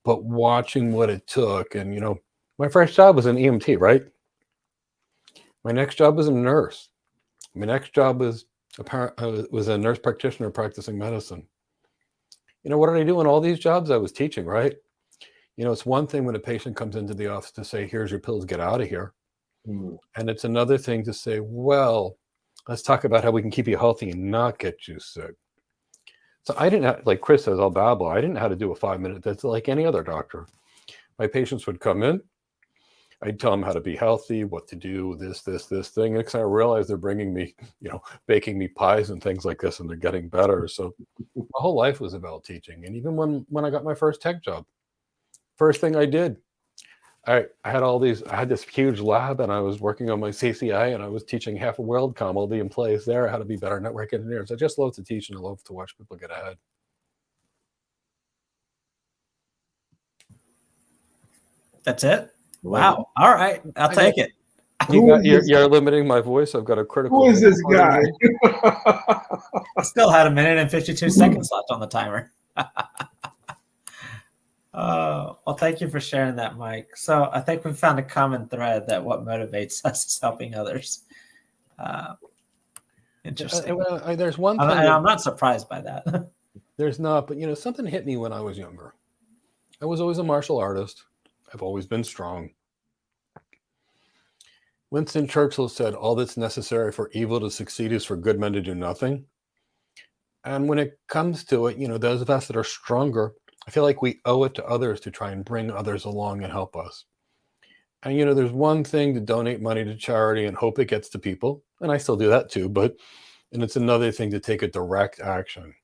Speaker 3: But watching what it took, and my first job was an EMT, right? My next job was a nurse. My next job was a nurse practitioner practicing medicine. What did I do in all these jobs? I was teaching, right? It's one thing when a patient comes into the office to say, here's your pills, get out of here. And it's another thing to say, well, let's talk about how we can keep you healthy and not get you sick. So I didn't have, like Chris says, I'll babble. I didn't know how to do a 5-minute. That's like any other doctor. My patients would come in. I'd tell them how to be healthy, what to do, this thing. Next I realized they're bringing me, baking me pies and things like this, and they're getting better. So my whole life was about teaching. And even when I got my first tech job, first thing I did, I had this huge lab, and I was working on my CCI, and I was teaching half of WorldCom, all the employees there, how to be better network engineers. I just love to teach, and I love to watch people get ahead.
Speaker 1: That's it? Wow. All right. I'll take it.
Speaker 3: You're limiting my voice. I've got a critical.
Speaker 2: Who is this guy?
Speaker 1: I still had 1 minute and 52 seconds left on the timer. Well, thank you for sharing that, Mike. So I think we found a common thread that what motivates us is helping others. Interesting.
Speaker 3: There's one thing.
Speaker 1: I'm not surprised by that.
Speaker 3: There's not, but something hit me when I was younger. I was always a martial artist. I've always been strong. Winston Churchill said, all that's necessary for evil to succeed is for good men to do nothing. And when it comes to it, those of us that are stronger, I feel like we owe it to others to try and bring others along and help us. And, there's one thing to donate money to charity and hope it gets to people. And I still do that too. And it's another thing to take a direct action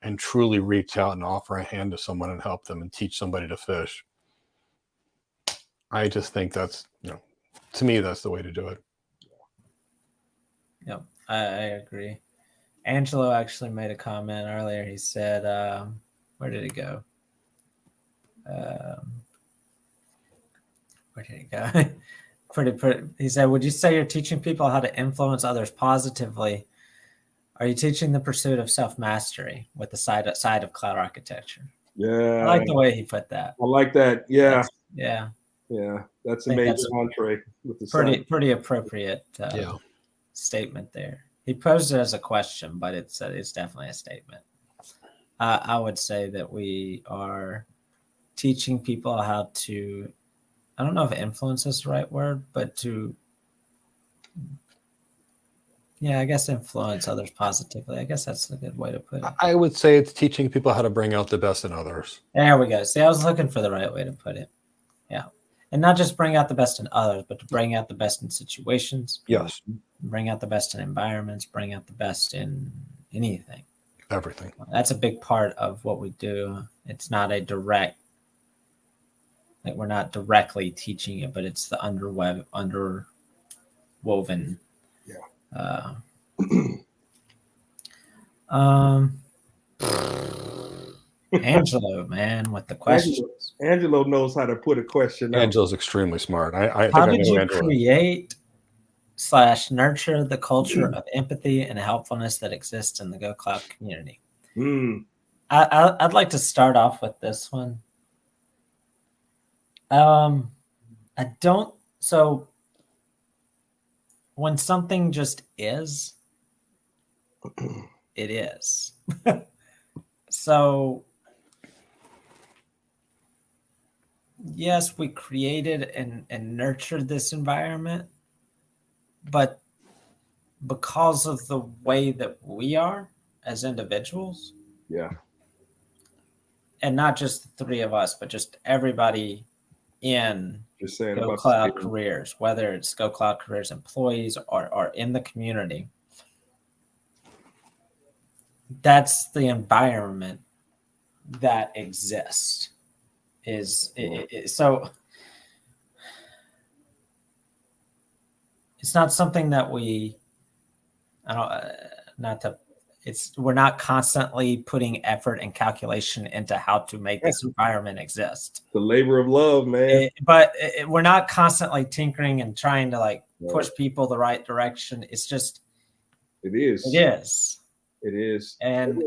Speaker 3: and truly reach out and offer a hand to someone and help them and teach somebody to fish. I just think that's, to me, that's the way to do it.
Speaker 1: Yep, I agree. Angelo actually made a comment earlier. He said, where did it go? Where did it go? pretty. He said, would you say you're teaching people how to influence others positively? Are you teaching the pursuit of self-mastery with the side of cloud architecture?
Speaker 2: Yeah.
Speaker 1: I like the way he put that.
Speaker 2: I like that. Yeah.
Speaker 1: Yeah.
Speaker 2: That's a major entree with the
Speaker 1: pretty appropriate statement there. He posed it as a question, but it's definitely a statement. I would say that we are teaching people how to, I don't know if influence is the right word, but to, I guess influence others positively. I guess that's a good way to put it.
Speaker 3: I would say it's teaching people how to bring out the best in others.
Speaker 1: There we go. See, I was looking for the right way to put it. Yeah. And not just bring out the best in others, but to bring out the best in situations.
Speaker 3: Yes.
Speaker 1: Bring out the best in environments, bring out the best in anything.
Speaker 3: Everything. That's
Speaker 1: a big part of what we do. It's not a direct, like we're not directly teaching it, but it's the underwoven.
Speaker 2: Yeah.
Speaker 1: Angelo, man, with the questions.
Speaker 2: Angelo knows how to put a question.
Speaker 3: Angelo's extremely smart.
Speaker 1: How did you create / nurture the culture of empathy and helpfulness that exists in the Go Cloud community? I'd like to start off with this one. So when something just is, it is. So yes, we created and nurtured this environment, but because of the way that we are as individuals, and not just the three of us, but just everybody in Go Cloud Careers, whether it's Go Cloud Careers employees or in the community, that's the environment that exists. So it's not something that we're not constantly putting effort and calculation into how to make this environment exist.
Speaker 2: The labor of love, man.
Speaker 1: But we're not constantly tinkering and trying to push people the right direction. It's just,
Speaker 2: it is.
Speaker 1: And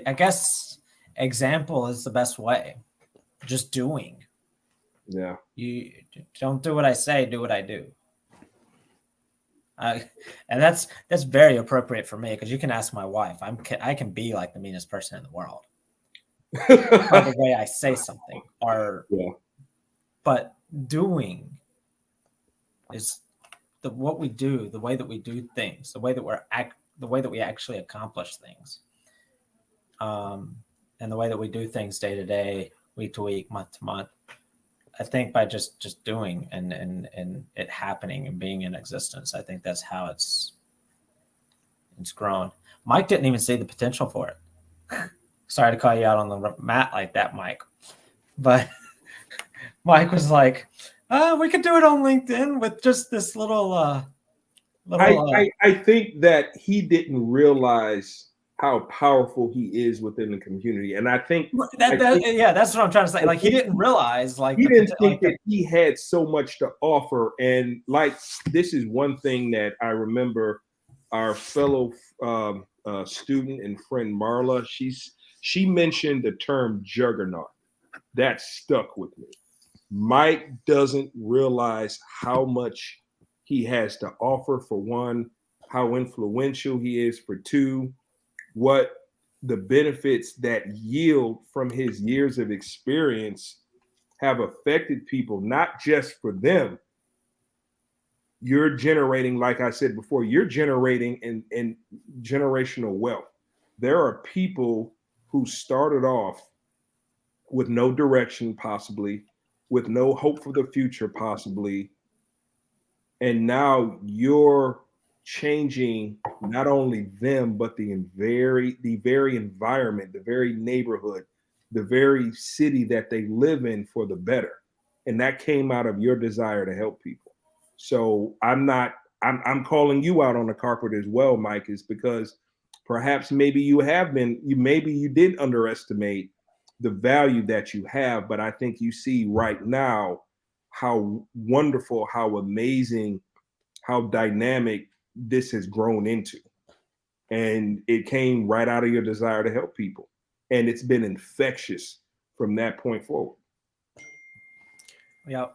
Speaker 1: I guess example is the best way. Just doing.
Speaker 2: Yeah.
Speaker 1: You don't do what I say, do what I do. And that's very appropriate for me, because you can ask my wife. I can be like the meanest person in the world by the way I say something. But doing is what we do, the way that we do things, the way that we actually accomplish things, and the way that we do things day to day, week to week, month to month. I think by just doing and it happening and being in existence, I think that's how it's grown. Mike didn't even see the potential for it. Sorry to call you out on the mat like that, Mike. But Mike was like, we could do it on LinkedIn with just this little.
Speaker 2: I think that he didn't realize how powerful he is within the community, and I think that's
Speaker 1: what I'm trying to say. He didn't realize,
Speaker 2: he didn't think that he had so much to offer. And this is one thing that I remember our fellow student and friend Marla. She mentioned the term juggernaut. That stuck with me. Mike doesn't realize how much he has to offer, for one, how influential he is, for two, what the benefits that yield from his years of experience have affected people, not just for them. You're generating, like I said before, you're generating in generational wealth. There are people who started off with no direction, possibly, with no hope for the future, possibly. And now you're changing not only them, but the very environment, the very neighborhood, the very city that they live in for the better. And that came out of your desire to help people. So I'm calling you out on the carpet as well, Mike, is because perhaps maybe you did underestimate the value that you have, but I think you see right now how wonderful, how amazing, how dynamic this has grown into. And it came right out of your desire to help people. And it's been infectious from that point forward.
Speaker 1: Yeah.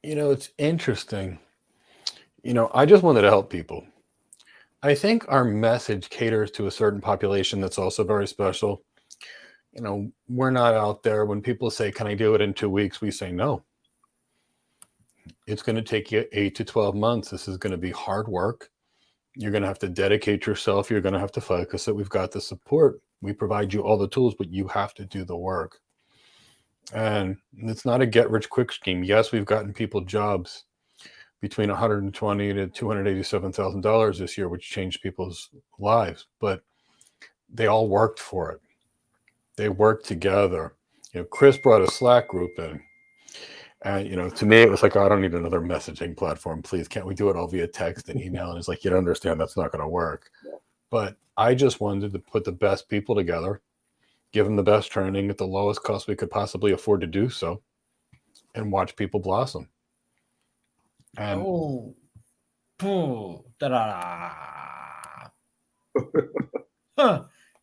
Speaker 3: It's interesting. I just wanted to help people. I think our message caters to a certain population that's also very special. We're not out there when people say, "Can I do it in 2 weeks?" We say, no. It's going to take you 8 to 12 months. This is going to be hard work. You're going to have to dedicate yourself. You're going to have to focus it. We've got the support. We provide you all the tools, but you have to do the work. And it's not a get-rich-quick scheme. Yes, we've gotten people jobs between $120,000 to $287,000 this year, which changed people's lives, but they all worked for it. They worked together. Chris brought a Slack group in. And, to me, it was like, oh, I don't need another messaging platform. Please, can't we do it all via text and email? And it's like, you don't understand, that's not going to work. But I just wanted to put the best people together, give them the best training at the lowest cost we could possibly afford to do so, and watch people blossom. And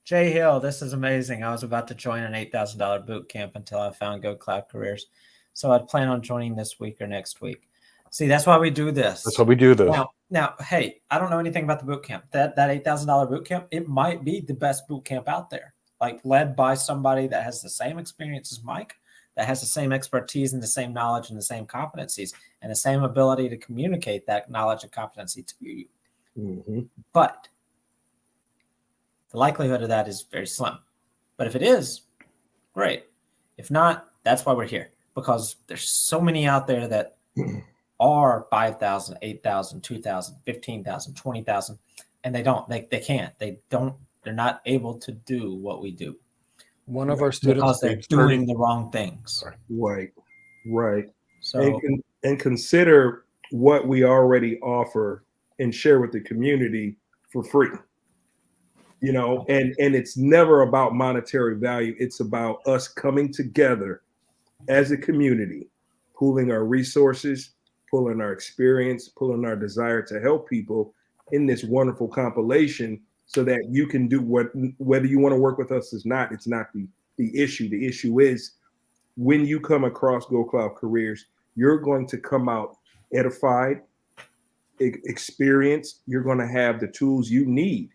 Speaker 1: Jay Hill, this is amazing. I was about to join an $8,000 boot camp until I found Go Cloud Careers. So I'd plan on joining this week or next week. See, that's why we do this.
Speaker 3: That's why we do this.
Speaker 1: Now, hey, I don't know anything about the boot camp. That $8,000 boot camp, it might be the best boot camp out there, like led by somebody that has the same experience as Mike, that has the same expertise and the same knowledge and the same competencies and the same ability to communicate that knowledge and competency to you.
Speaker 2: Mm-hmm.
Speaker 1: But the likelihood of that is very slim. But if it is, great. If not, that's why we're here, because there's so many out there that are 5,000, 8,000, 2,000, 15,000, 20,000, and they're not able to do what we do.
Speaker 3: One of our students,
Speaker 1: because they're doing the wrong things.
Speaker 2: Right.
Speaker 1: So,
Speaker 2: and consider what we already offer and share with the community for free. And it's never about monetary value. It's about us coming together as a community, pooling our resources, pulling our experience, pulling our desire to help people in this wonderful compilation, so that you can do whether you want to work with us or not. It's not the issue. The issue is, when you come across Go Cloud Careers, you're going to come out edified, experienced. You're going to have the tools you need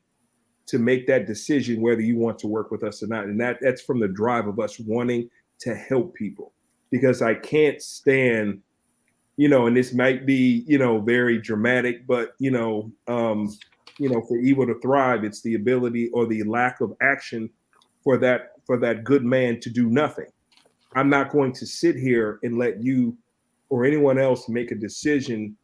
Speaker 2: to make that decision whether you want to work with us or not. And that's from the drive of us wanting to help people. Because I can't stand, and this might be, very dramatic, but, for evil to thrive, it's the ability or the lack of action for that good man to do nothing. I'm not going to sit here and let you or anyone else make a decision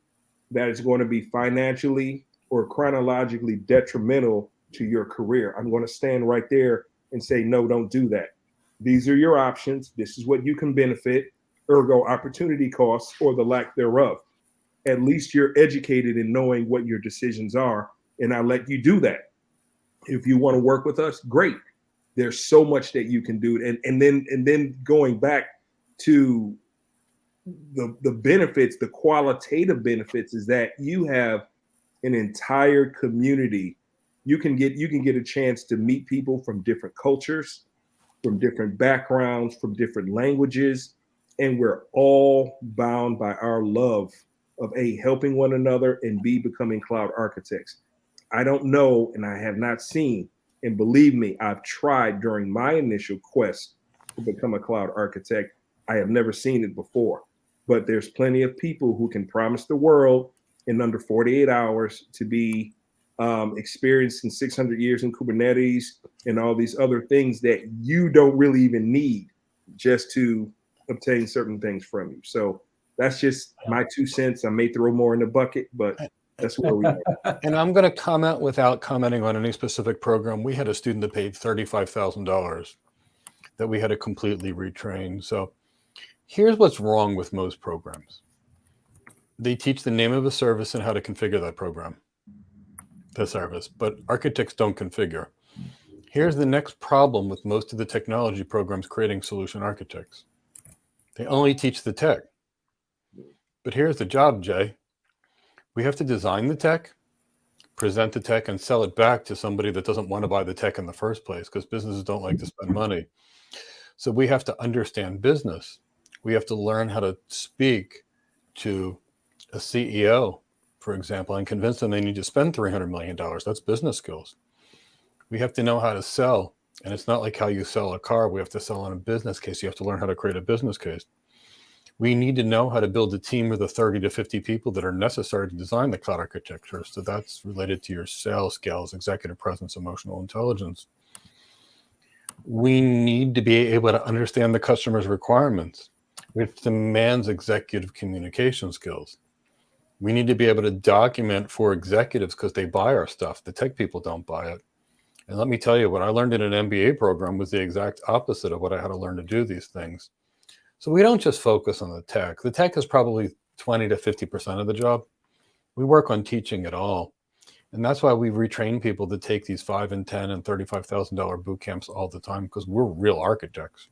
Speaker 2: that is going to be financially or chronologically detrimental to your career. I'm going to stand right there and say, no, don't do that. These are your options. This is what you can benefit, ergo opportunity costs or the lack thereof. At least you're educated in knowing what your decisions are, and I let you do that. If you want to work with us, great. There's so much that you can do. And then going back to the benefits, the qualitative benefits, is that you have an entire community. You can get a chance to meet people from different cultures, from different backgrounds, from different languages, and we're all bound by our love of A, helping one another, and B, becoming cloud architects. I don't know, and I have not seen, and believe me, I've tried during my initial quest to become a cloud architect. I have never seen it before, but there's plenty of people who can promise the world in under 48 hours to be experienced in 600 years in Kubernetes and all these other things that you don't really even need just to obtain certain things from you. So that's just my 2 cents. I may throw more in the bucket, but that's where we are.
Speaker 3: And I'm going to comment without commenting on any specific program. We had a student that paid $35,000 that we had to completely retrain. So here's what's wrong with most programs. They teach the name of a service and how to configure that program, the service, but architects don't configure. Here's the next problem with most of the technology programs creating solution architects. They only teach the tech. But here's the job, Jay. We have to design the tech, present the tech, and sell it back to somebody that doesn't want to buy the tech in the first place, because businesses don't like to spend money. So we have to understand business. We have to learn how to speak to a CEO, for example, and convince them they need to spend $300 million. That's business skills. We have to know how to sell. And it's not like how you sell a car. We have to sell on a business case. You have to learn how to create a business case. We need to know how to build a team of the 30 to 50 people that are necessary to design the cloud architecture. So that's related to your sales skills, executive presence, emotional intelligence. We need to be able to understand the customer's requirements, which demands executive communication skills. We need to be able to document for executives because they buy our stuff. The tech people don't buy it. And let me tell you, what I learned in an MBA program was the exact opposite of what I had to learn to do these things. So we don't just focus on the tech. The tech is probably 20 to 50% of the job. We work on teaching it all. And that's why we retrain people to take these $5,000 and $10,000 and $35,000 boot camps all the time, because we're real architects.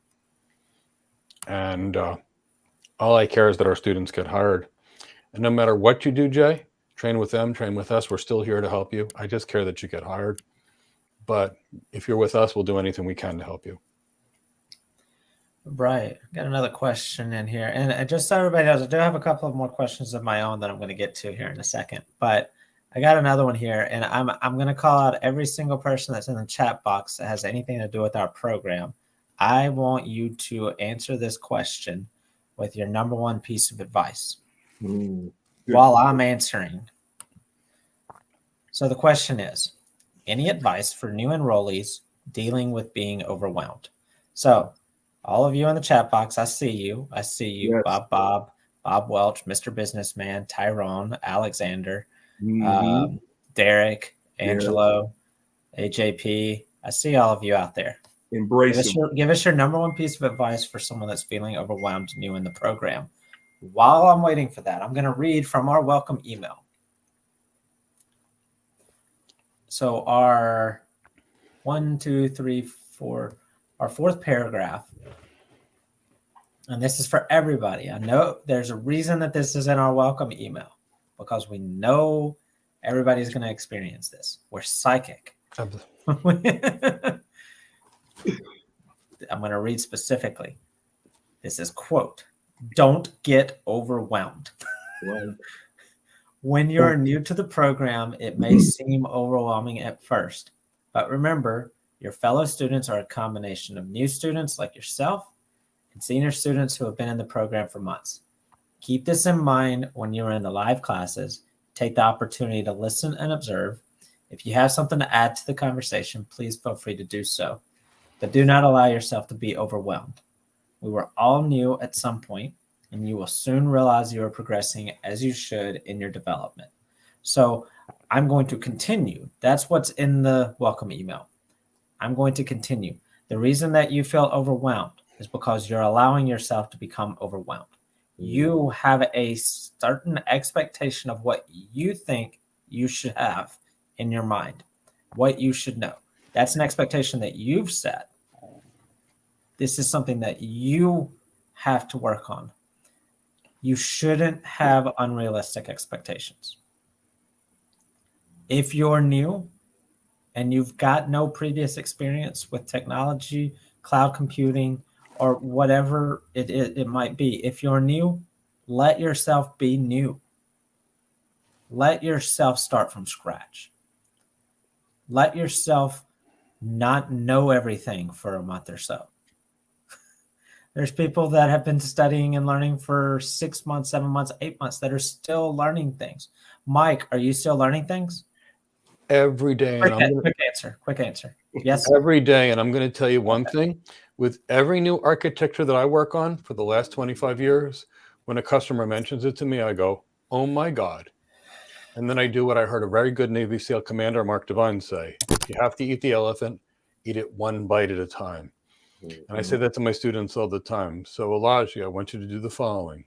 Speaker 3: And all I care is that our students get hired. And no matter what you do, Jay, train with them, train with us. We're still here to help you. I just care that you get hired. But if you're with us, we'll do anything we can to help you.
Speaker 1: Right. Got another question in here. And just so everybody knows, I do have a couple of more questions of my own that I'm going to get to here in a second. But I got another one here, and I'm going to call out every single person that's in the chat box that has anything to do with our program. I want you to answer this question with your number one piece of advice while I'm answering. So the question is, any advice for new enrollees dealing with being overwhelmed? So all of you in the chat box, I see you. I see you, yes. Bob Welch, Mr. Businessman, Tyrone, Alexander, Derek, Angelo, AJP. I see all of you out there. Give us your number one piece of advice for someone that's feeling overwhelmed new in the program. While I'm waiting for that, I'm going to read from our welcome email. So our our fourth paragraph, and this is for everybody. I know there's a reason that this is in our welcome email, because we know everybody's going to experience this. We're psychic. I'm going to read specifically. This is quote, "Don't get overwhelmed." Right. When you're new to the program, it may seem overwhelming at first, but remember, your fellow students are a combination of new students like yourself and senior students who have been in the program for months. Keep this in mind when you're in the live classes. Take the opportunity to listen and observe. If you have something to add to the conversation, please feel free to do so, but do not allow yourself to be overwhelmed. We were all new at some point, and you will soon realize you are progressing as you should in your development. So I'm going to continue. That's what's in the welcome email. I'm going to continue. The reason that you feel overwhelmed is because you're allowing yourself to become overwhelmed. You have a certain expectation of what you think you should have in your mind, what you should know. That's an expectation that you've set. This is something that you have to work on. You shouldn't have unrealistic expectations. If you're new and you've got no previous experience with technology, cloud computing, or whatever it might be, if you're new, let yourself be new. Let yourself start from scratch. let yourself not know everything for a month or so. There's people that have been studying and learning for 6 months, 7 months, 8 months that are still learning things. Mike, are you still learning things?
Speaker 3: Every day.
Speaker 1: Quick answer. Yes.
Speaker 3: Every day. And I'm going to tell you one thing. With every new architecture that I work on for the last 25 years, when a customer mentions it to me, I go, oh my God. And then I do what I heard a very good Navy SEAL commander, Mark Devine, say. If you have to eat the elephant, eat it one bite at a time. And I say that to my students all the time. So Elijah, I want you to do the following.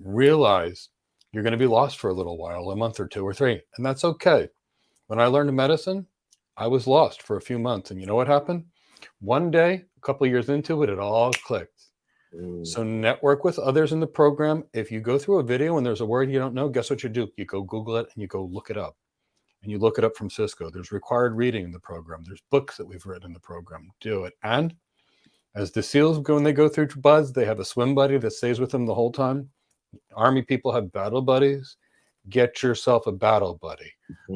Speaker 3: Realize you're going to be lost for a little while, a month or 2 or 3, and that's okay. When I learned medicine, I was lost for a few months. And you know what happened? One day, a couple of years into it, it all clicked. So network with others in the program. If you go through a video and there's a word you don't know, guess what you do? You go Google it and you go look it up. And you look it up from Cisco. There's required reading in the program. There's books that we've written in the program. Do it. And as the SEALs go, when they go through BUDS, they have a swim buddy that stays with them the whole time. Army people have battle buddies. Get yourself a battle buddy.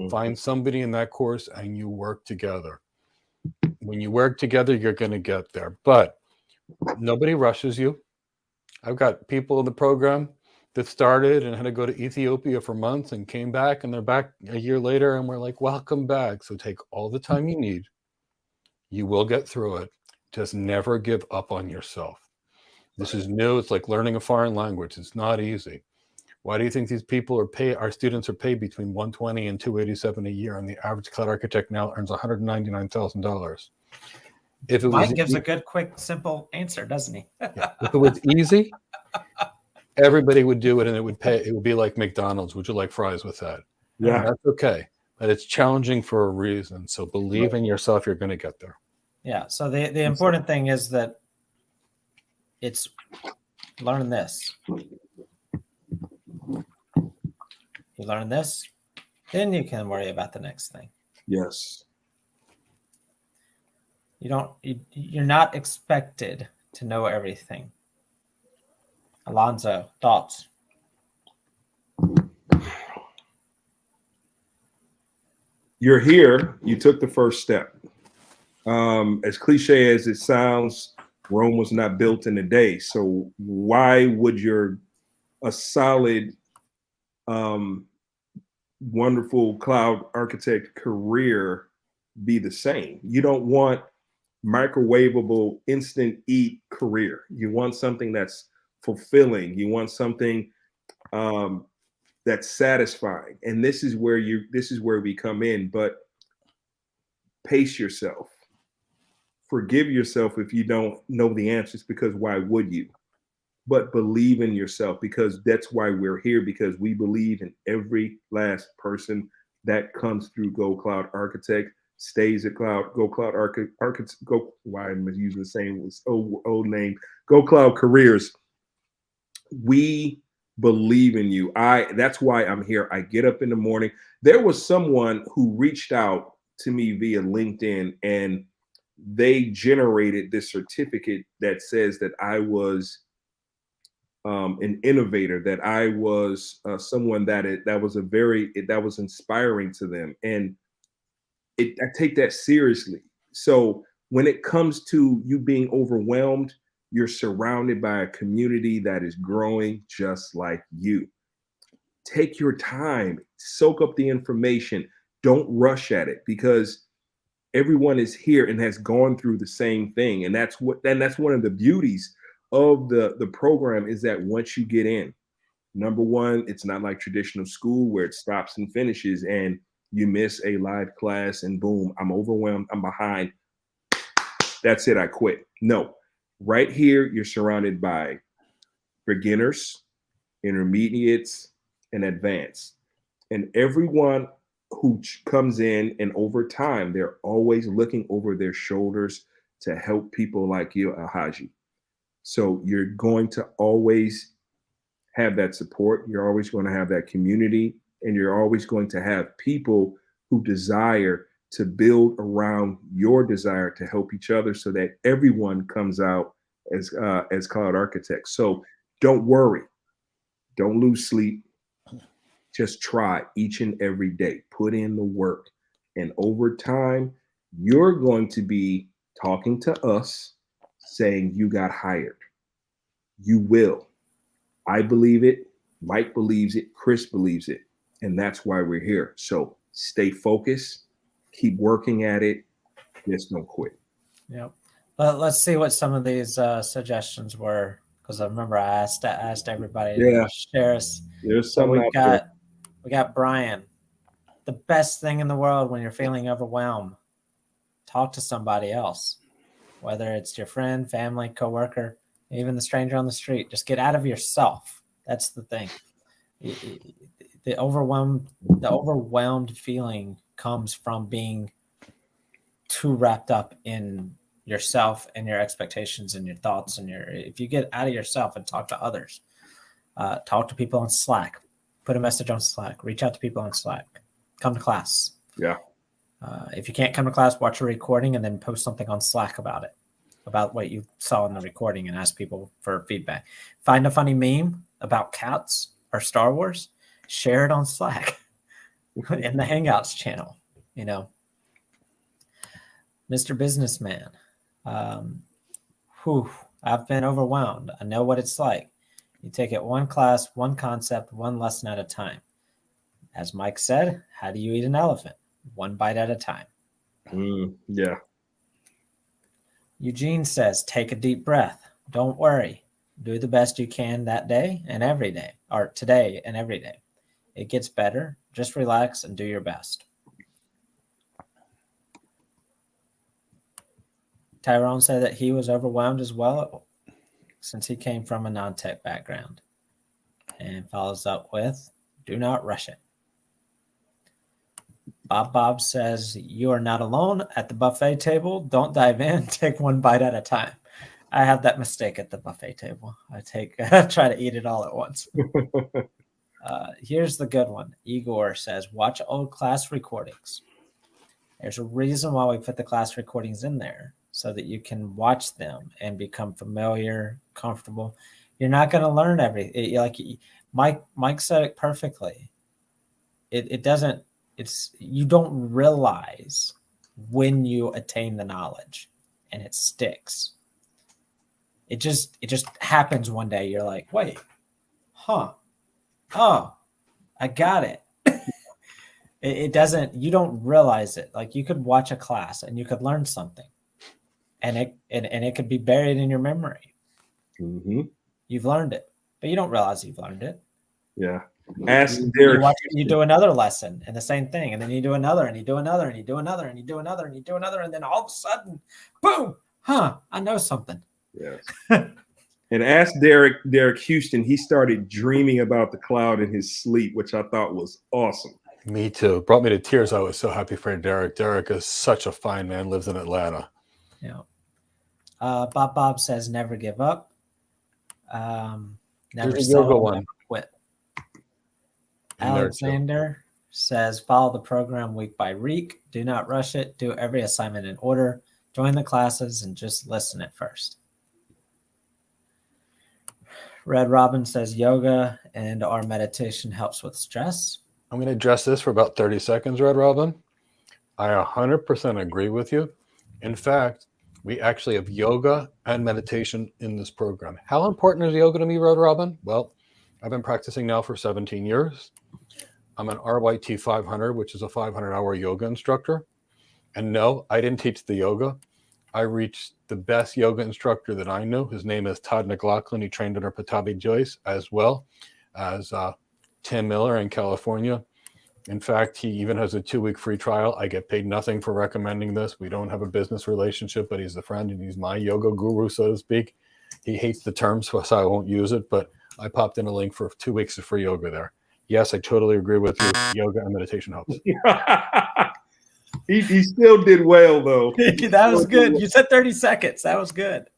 Speaker 3: Find somebody in that course and you work together. When you work together, you're going to get there. But nobody rushes you. I've got people in the program that started and had to go to Ethiopia for months and came back, and they're back a year later, and we're like, welcome back. So take all the time you need. You will get through it. Just never give up on yourself. This is new. It's like learning a foreign language. It's not easy. Why do you think these people our students are paid between $120 and $287 a year, and the average cloud architect now earns $199,000? If it
Speaker 1: Mike gives a good, quick, simple answer, doesn't he?
Speaker 3: Yeah. If it was easy, everybody would do it, and it would pay. It would be like McDonald's. Would you like fries with that?
Speaker 2: Yeah,
Speaker 3: that's okay. But it's challenging for a reason. So believe in yourself. You're going to get there.
Speaker 1: Yeah. So the important thing is that it's learn this. You learn this, then you can worry about the next thing.
Speaker 2: Yes.
Speaker 1: You're not expected to know everything. Alonzo, thoughts?
Speaker 2: You're here. You took the first step. As cliche as it sounds, Rome was not built in a day. So why would a solid, wonderful cloud architect career be the same? You don't want microwavable, instant eat career. You want something that's fulfilling. You want something that's satisfying. And this is where we come in. But pace yourself. Forgive yourself if you don't know the answers, because why would you? But believe in yourself, because that's why we're here, because we believe in every last person that comes through Go Cloud Architect, stays at Go Cloud Architect, why am I using the same old name? Go Cloud Careers. We believe in you. That's why I'm here. I get up in the morning. There was someone who reached out to me via LinkedIn, and they generated this certificate that says that I was an innovator, that I was someone that was inspiring to them. And I take that seriously. So when it comes to you being overwhelmed, you're surrounded by a community that is growing just like you. Take your time, soak up the information. Don't rush at it, because everyone is here and has gone through the same thing. And that's one of the beauties of the program, is that once you get in, number one, it's not like traditional school where it stops and finishes and you miss a live class and boom, I'm overwhelmed, I'm behind. That's it, I quit. No, right here, you're surrounded by beginners, intermediates, and advanced. And everyone who comes in, and over time, they're always looking over their shoulders to help people like you, Alhaji. So you're going to always have that support. You're always going to have that community, and you're always going to have people who desire to build around your desire to help each other, so that everyone comes out as cloud architects. So don't worry. Don't lose sleep. Just try each and every day. Put in the work. And over time, you're going to be talking to us saying you got hired. You will. I believe it. Mike believes it. Chris believes it. And that's why we're here. So stay focused. Keep working at it. Just don't quit.
Speaker 1: Yep. Let's see what some of these suggestions were, because I remember I asked everybody to share us.
Speaker 2: There's
Speaker 1: So
Speaker 2: some
Speaker 1: we
Speaker 2: out there.
Speaker 1: got Brian. The best thing in the world when you're feeling overwhelmed, talk to somebody else, whether it's your friend, family, coworker, even the stranger on the street. Just get out of yourself. That's the thing. The overwhelmed feeling comes from being too wrapped up in yourself and your expectations and your thoughts and if you get out of yourself and talk to others, talk to people on Slack, put a message on Slack, reach out to people on Slack, come to class.
Speaker 2: Yeah.
Speaker 1: If you can't come to class, watch a recording and then post something on Slack about it, about what you saw in the recording, and ask people for feedback. Find a funny meme about cats or Star Wars, share it on Slack in the Hangouts channel, Mr. Businessman. I've been overwhelmed. I know what it's like. You take it one class, one concept, one lesson at a time. As Mike said, how do you eat an elephant? One bite at a time.
Speaker 2: Yeah.
Speaker 1: Eugene says, take a deep breath. Don't worry. Do the best you can that day and every day, or today and every day. It gets better. Just relax and do your best. Tyrone said that he was overwhelmed as well, since he came from a non-tech background, and follows up with, do not rush it. Bob says, you are not alone at the buffet table. Don't dive in. Take one bite at a time. I have that mistake at the buffet table. I try to eat it all at once. Here's the good one. Igor says, watch old class recordings. There's a reason why we put the class recordings in there, so that you can watch them and become familiar, comfortable. You're not going to learn everything. Like Mike said it perfectly. You don't realize when you attain the knowledge and it sticks. It just happens one day. You're like, wait, oh, I got it. It doesn't, you don't realize it. Like, you could watch a class and you could learn something, and it could be buried in your memory.
Speaker 2: Mm-hmm.
Speaker 1: You've learned it, but you don't realize you've learned it.
Speaker 2: Yeah. Ask Derek.
Speaker 1: You do another lesson and the same thing, and then you do another, and you do another, and you do another, and you do another, and you do another, and then all of a sudden, boom! I know something.
Speaker 2: Yes. And ask Derek Houston. He started dreaming about the cloud in his sleep, which I thought was awesome.
Speaker 3: Me too. Brought me to tears. I was so happy for Derek. Derek is such a fine man. Lives in Atlanta.
Speaker 1: Yeah. Bob says never give up. Never settle, never quit. Alexander says follow the program week by week. Do not rush it. Do every assignment in order. Join the classes and just listen at first. Red Robin says yoga and our meditation helps with stress.
Speaker 3: I'm going to address this for about 30 seconds, Red Robin. I 100% agree with you. In fact, we actually have yoga and meditation in this program. How important is yoga to me, Red Robin? Well, I've been practicing now for 17 years. I'm an RYT 500, which is a 500-hour yoga instructor. And no, I didn't teach the yoga. I reached the best yoga instructor that I know. His name is Todd McLaughlin. He trained under Patabi Joyce, as well as Tim Miller in California. In fact, he even has a 2-week free trial. I get paid nothing for recommending this. We don't have a business relationship, but he's a friend and he's my yoga guru, so to speak. He hates the term, so I won't use it, but I popped in a link for 2 weeks of free yoga there. Yes, I totally agree with you. Yoga and meditation helps.
Speaker 2: He still did well, though.
Speaker 1: That was good. You said 30 seconds. That was good.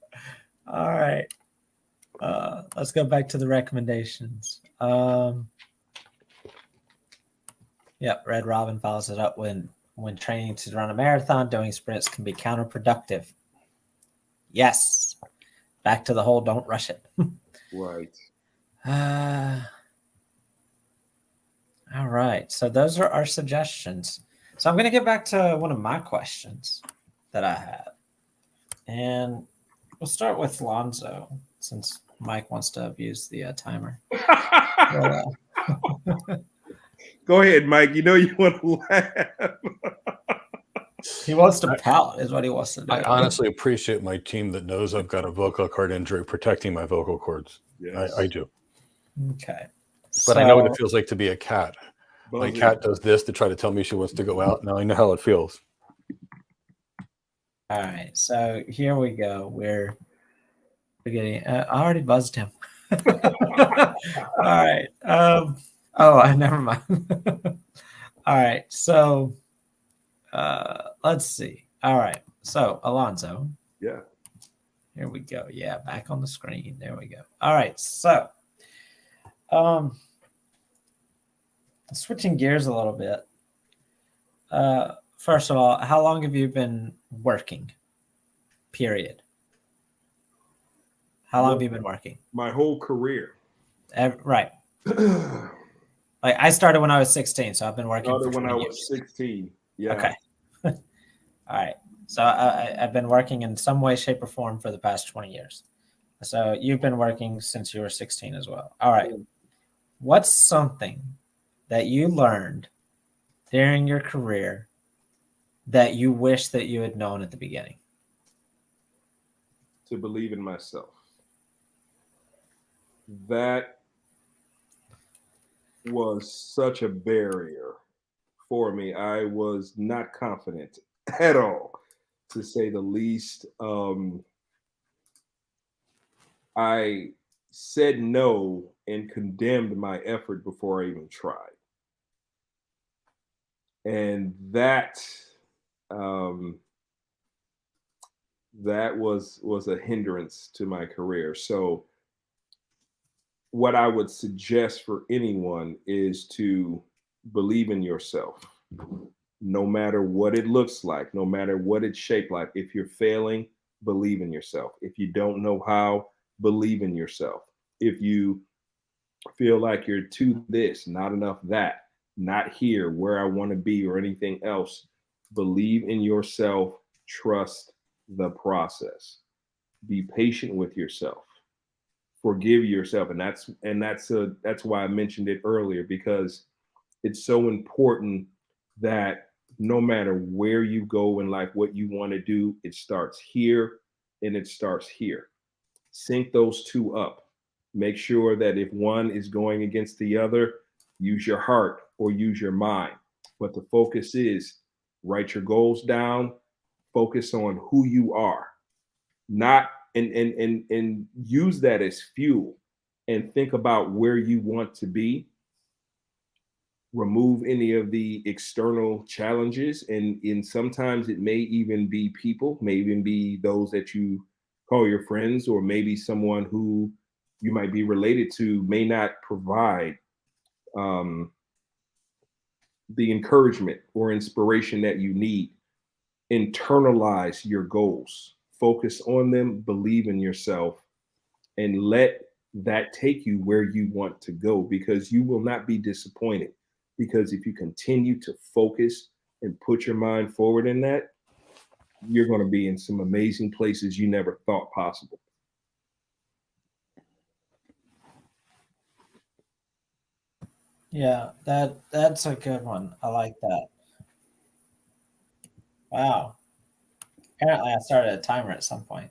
Speaker 1: All right. Let's go back to the recommendations. Red Robin follows it up when training to run a marathon, doing sprints can be counterproductive. Yes. Back to the whole don't rush it.
Speaker 2: Right.
Speaker 1: All right. So those are our suggestions. So I'm going to get back to one of my questions that I had. And we'll start with Lonzo, since Mike wants to abuse the timer. Well,
Speaker 2: Go ahead, Mike. You know you want to laugh.
Speaker 1: he wants to pout, is what he wants to do.
Speaker 3: I honestly appreciate my team that knows I've got a vocal cord injury protecting my vocal cords.
Speaker 2: Yes.
Speaker 3: I do.
Speaker 1: Okay.
Speaker 3: But I know what it feels like to be a cat. My
Speaker 2: Buzzing.
Speaker 3: cat does this to try to tell me she wants to go out. Now I know how it feels.
Speaker 1: All right. So here we go. We're getting. I already buzzed him. All right. I never mind. All right. So let's see. All right. So Alonzo.
Speaker 2: Yeah.
Speaker 1: Here we go. Yeah, back on the screen. There we go. All right. So switching gears a little bit. First of all, how long have you been working? Period. How long have you been working?
Speaker 2: My whole career.
Speaker 1: Right. Like I started when I was 16, so I've been working for 20
Speaker 2: when I
Speaker 1: years.
Speaker 2: was 16. Yeah.
Speaker 1: Okay. All right. So I've been working in some way, shape, or form for the past 20 years. So you've been working since you were 16 as well. All right. What's something that you learned during your career that you wish that you had known at the beginning?
Speaker 2: To believe in myself. That was such a barrier for me. I was not confident at all, to say the least. I said no and condemned my effort before I even tried. And that was a hindrance to my career. So what I would suggest for anyone is to believe in yourself, no matter what it looks like, no matter what it's shaped like. If you're failing, believe in yourself. If you don't know how, believe in yourself. If you feel like you're too this, not enough that, not here where I want to be or anything else, believe in yourself, trust the process. Be patient with yourself. Forgive yourself. And that's why I mentioned it earlier, because it's so important that no matter where you go in life, what you want to do, it starts here and it starts here. Sync those two up. Make sure that if one is going against the other, use your heart or use your mind. But the focus is write your goals down, focus on who you are, not and use that as fuel, and think about where you want to be. Remove any of the external challenges, and sometimes it may even be people, may even be those that you call your friends, or maybe someone who you might be related to may not provide the encouragement or inspiration that you need. Internalize your goals, focus on them, believe in yourself, and let that take you where you want to go, because you will not be disappointed. Because if you continue to focus and put your mind forward in that, you're going to be in some amazing places you never thought possible.
Speaker 1: Yeah, that's a good one. I like that. Wow. Apparently, I started a timer at some point.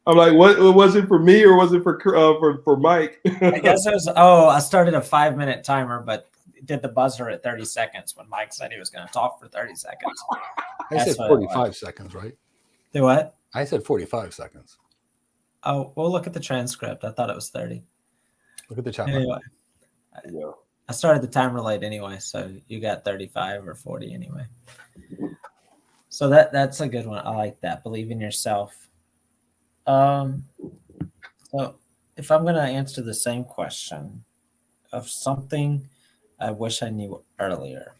Speaker 2: I'm like, what was it for me or was it for Mike?
Speaker 1: I guess it was. Oh, I started a 5-minute timer, but did the buzzer at 30 seconds when Mike said he was going to talk for 30 seconds.
Speaker 3: I said 45 seconds, right?
Speaker 1: Do what?
Speaker 3: I said 45 seconds.
Speaker 1: Oh, we'll look at the transcript. I thought it was 30.
Speaker 3: Look at the chat.
Speaker 1: Anyway,
Speaker 2: Yeah.
Speaker 1: I started the timer late anyway, so you got 35 or 40 anyway. So that's a good one. I like that. Believe in yourself. So if I'm going to answer the same question of something I wish I knew earlier,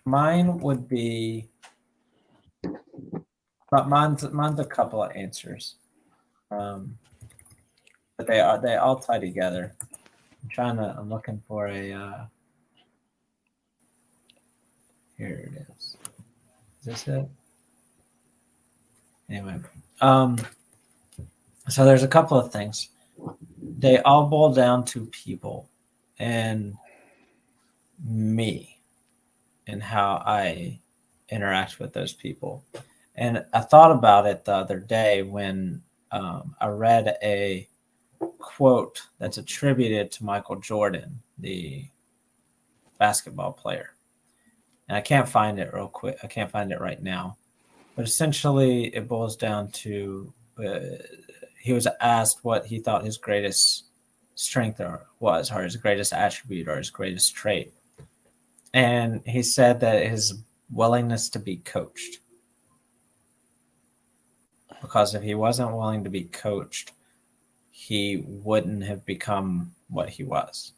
Speaker 1: mine would be, but mine's a couple of answers. But they all tie together. I'm looking for a. Here it is. Is this it? Anyway, so there's a couple of things. They all boil down to people and me and how I interact with those people. And I thought about it the other day when I read a quote that's attributed to Michael Jordan, the basketball player. And I can't find it real quick. I can't find it right now. But essentially, it boils down to he was asked what he thought his greatest strength was, or his greatest attribute, or his greatest trait. And he said that his willingness to be coached. Because if he wasn't willing to be coached, he wouldn't have become what he was.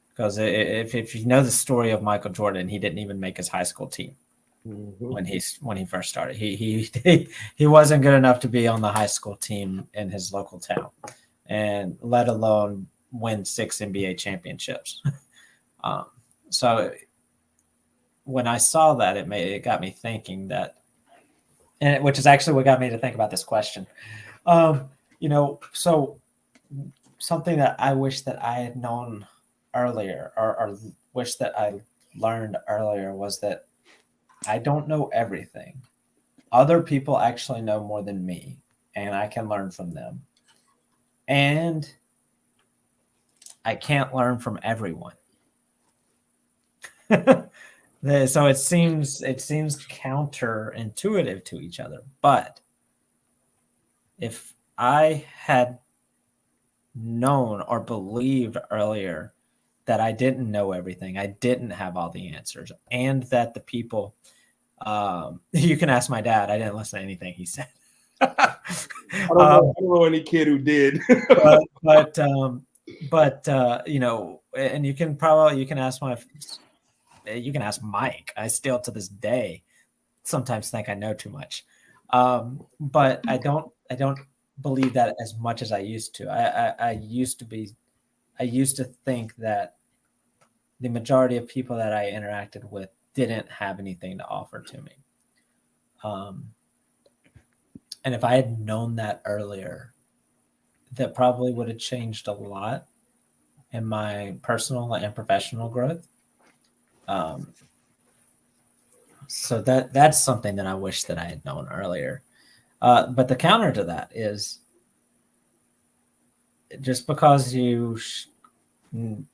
Speaker 1: Because if you know the story of Michael Jordan, he didn't even make his high school team when he first started. He wasn't good enough to be on the high school team in his local town, and let alone win 6 NBA championships. So when I saw that, it got me thinking that, and which is actually what got me to think about this question. So something that I wish that I had known earlier, or wish that I learned earlier, was that I don't know everything. Other people actually know more than me, and I can learn from them. And I can't learn from everyone. So it seems counterintuitive to each other. But if I had known or believed earlier that I didn't know everything, I didn't have all the answers, and that the people, you can ask my dad, I didn't listen to anything he said.
Speaker 2: I don't know any kid who did.
Speaker 1: but and you can ask Mike. I still to this day sometimes think I know too much, but I don't believe that as much as I used to. I used to think that the majority of people that I interacted with didn't have anything to offer to me. And if I had known that earlier, that probably would have changed a lot in my personal and professional growth. So that's something that I wish that I had known earlier. But the counter to that is, just because you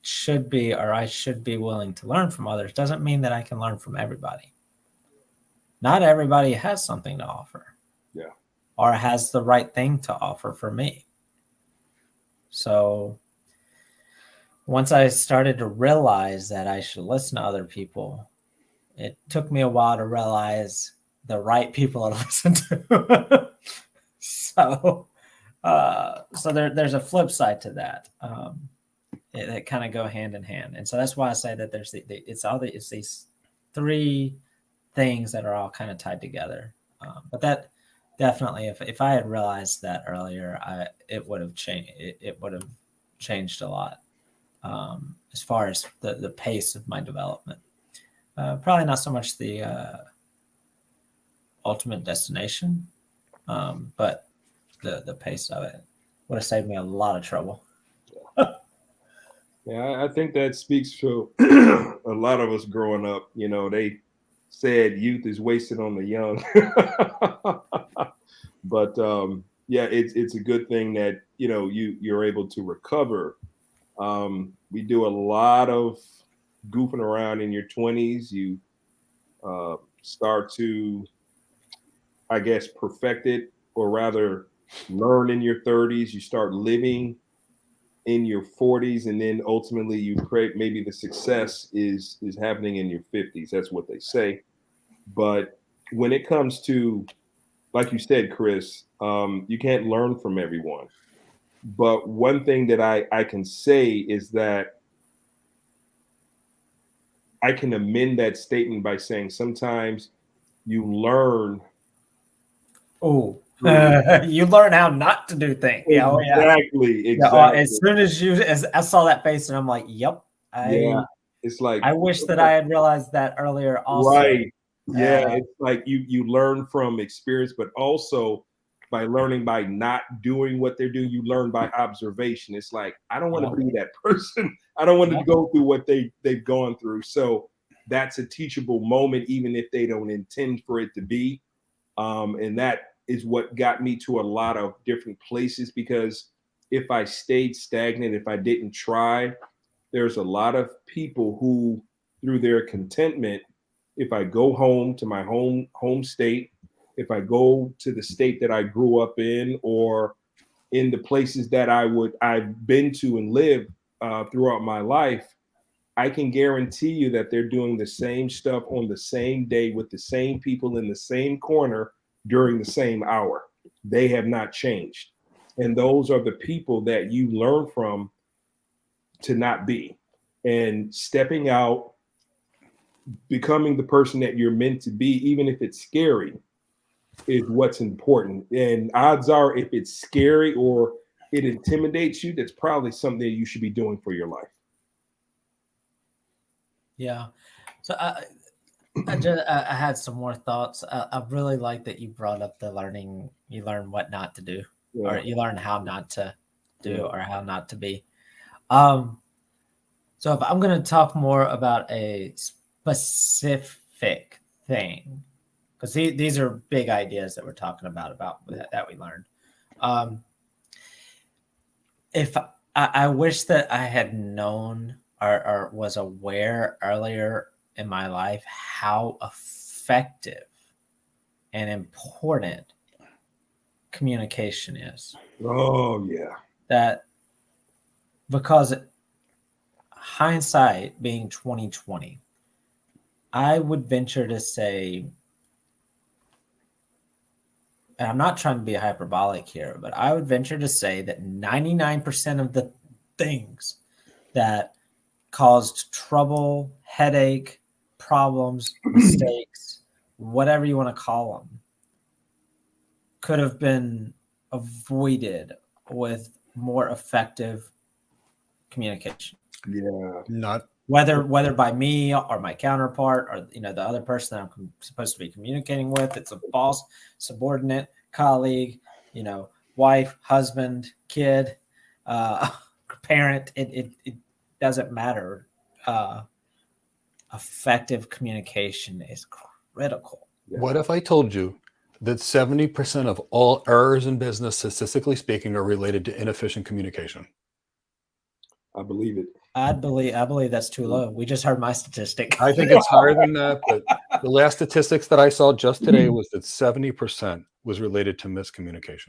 Speaker 1: should be, or I should be, willing to learn from others doesn't mean that I can learn from everybody. Not everybody has something to offer.
Speaker 2: Yeah.
Speaker 1: Or has the right thing to offer for me. So once I started to realize that I should listen to other people, it took me a while to realize the right people to listen to. So there's a flip side to that. It kind of go hand in hand, and so that's why I say that there's it's these 3 things that are all kind of tied together. But that definitely, if I had realized that earlier, it would have changed. It would have changed a lot as far as the pace of my development. Probably not so much the ultimate destination, but the pace of it would have saved me a lot of trouble.
Speaker 2: Yeah, I think that speaks to a lot of us growing up. You know, they said youth is wasted on the young. But yeah, it's a good thing that, you know, you're able to recover. We do a lot of goofing around in your 20s. You start to, I guess, perfect it, or rather learn in your 30s. You start living in your 40s, and then ultimately you create, maybe the success is happening in your 50s. That's what they say. But when it comes to, like you said, Chris, you can't learn from everyone. But one thing that I can say is that I can amend that statement by saying sometimes you learn.
Speaker 1: Oh, You learn how not to do things.
Speaker 2: Exactly.
Speaker 1: As soon as I saw that face, and I'm like, "Yep,
Speaker 2: It's like
Speaker 1: I wish that I had realized that earlier." Also,
Speaker 2: right. Yeah, it's like you learn from experience, but also by learning by not doing what they're doing, you learn by observation. It's like, I don't want to be that person. I don't want to go through what they've gone through. So that's a teachable moment, even if they don't intend for it to be. And that is what got me to a lot of different places, because if I stayed stagnant, if I didn't try, there's a lot of people who, through their contentment, if I go home to my home state, if I go to the state that I grew up in, or in the places that I've been to and lived throughout my life, I can guarantee you that they're doing the same stuff on the same day with the same people in the same corner during the same hour. They have not changed. And those are the people that you learn from to not be. And stepping out, becoming the person that you're meant to be, even if it's scary, is what's important. And odds are, if it's scary or it intimidates you, that's probably something that you should be doing for your life.
Speaker 1: Yeah. So I had some more thoughts. I really like that you brought up the learning. You learn what not to do, or you learn how not to do, or how not to be. So if I'm going to talk more about a specific thing, because these are big ideas that we're talking about that we learned. If I wish that I had known or was aware earlier in my life how effective and important communication is.
Speaker 2: Oh yeah.
Speaker 1: That because hindsight being 2020, I would venture to say, and I'm not trying to be hyperbolic here, but I would venture to say that 99% of the things that caused trouble, headache, problems, mistakes, whatever you want to call them, could have been avoided with more effective communication.
Speaker 2: Yeah.
Speaker 3: Not
Speaker 1: Whether by me or my counterpart, or the other person that I'm supposed to be communicating with, it's a boss, subordinate, colleague, wife, husband, kid, parent. It doesn't matter. Effective communication is critical.
Speaker 2: Yeah.
Speaker 3: What if I told you that 70% of all errors in business, statistically speaking, are related to inefficient communication?
Speaker 2: I believe it.
Speaker 1: I believe that's too low. We just heard my statistic.
Speaker 3: I think it's higher than that, but the last statistics that I saw just today was that 70% was related to miscommunication.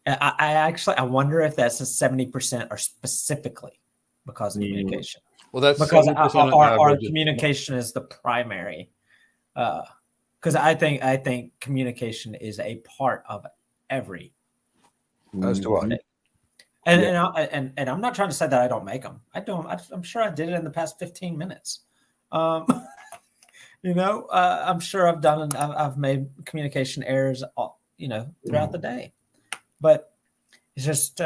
Speaker 1: I wonder if that's a 70% are specifically because of communication.
Speaker 3: Well, that's
Speaker 1: because
Speaker 3: 70%
Speaker 1: our communication is the primary. Because I think communication is a part of every.
Speaker 3: As do I.
Speaker 1: And I'm not trying to say that I don't make them. I don't. I'm sure I did it in the past 15 minutes. I'm sure I've made communication errors, throughout the day. But it's just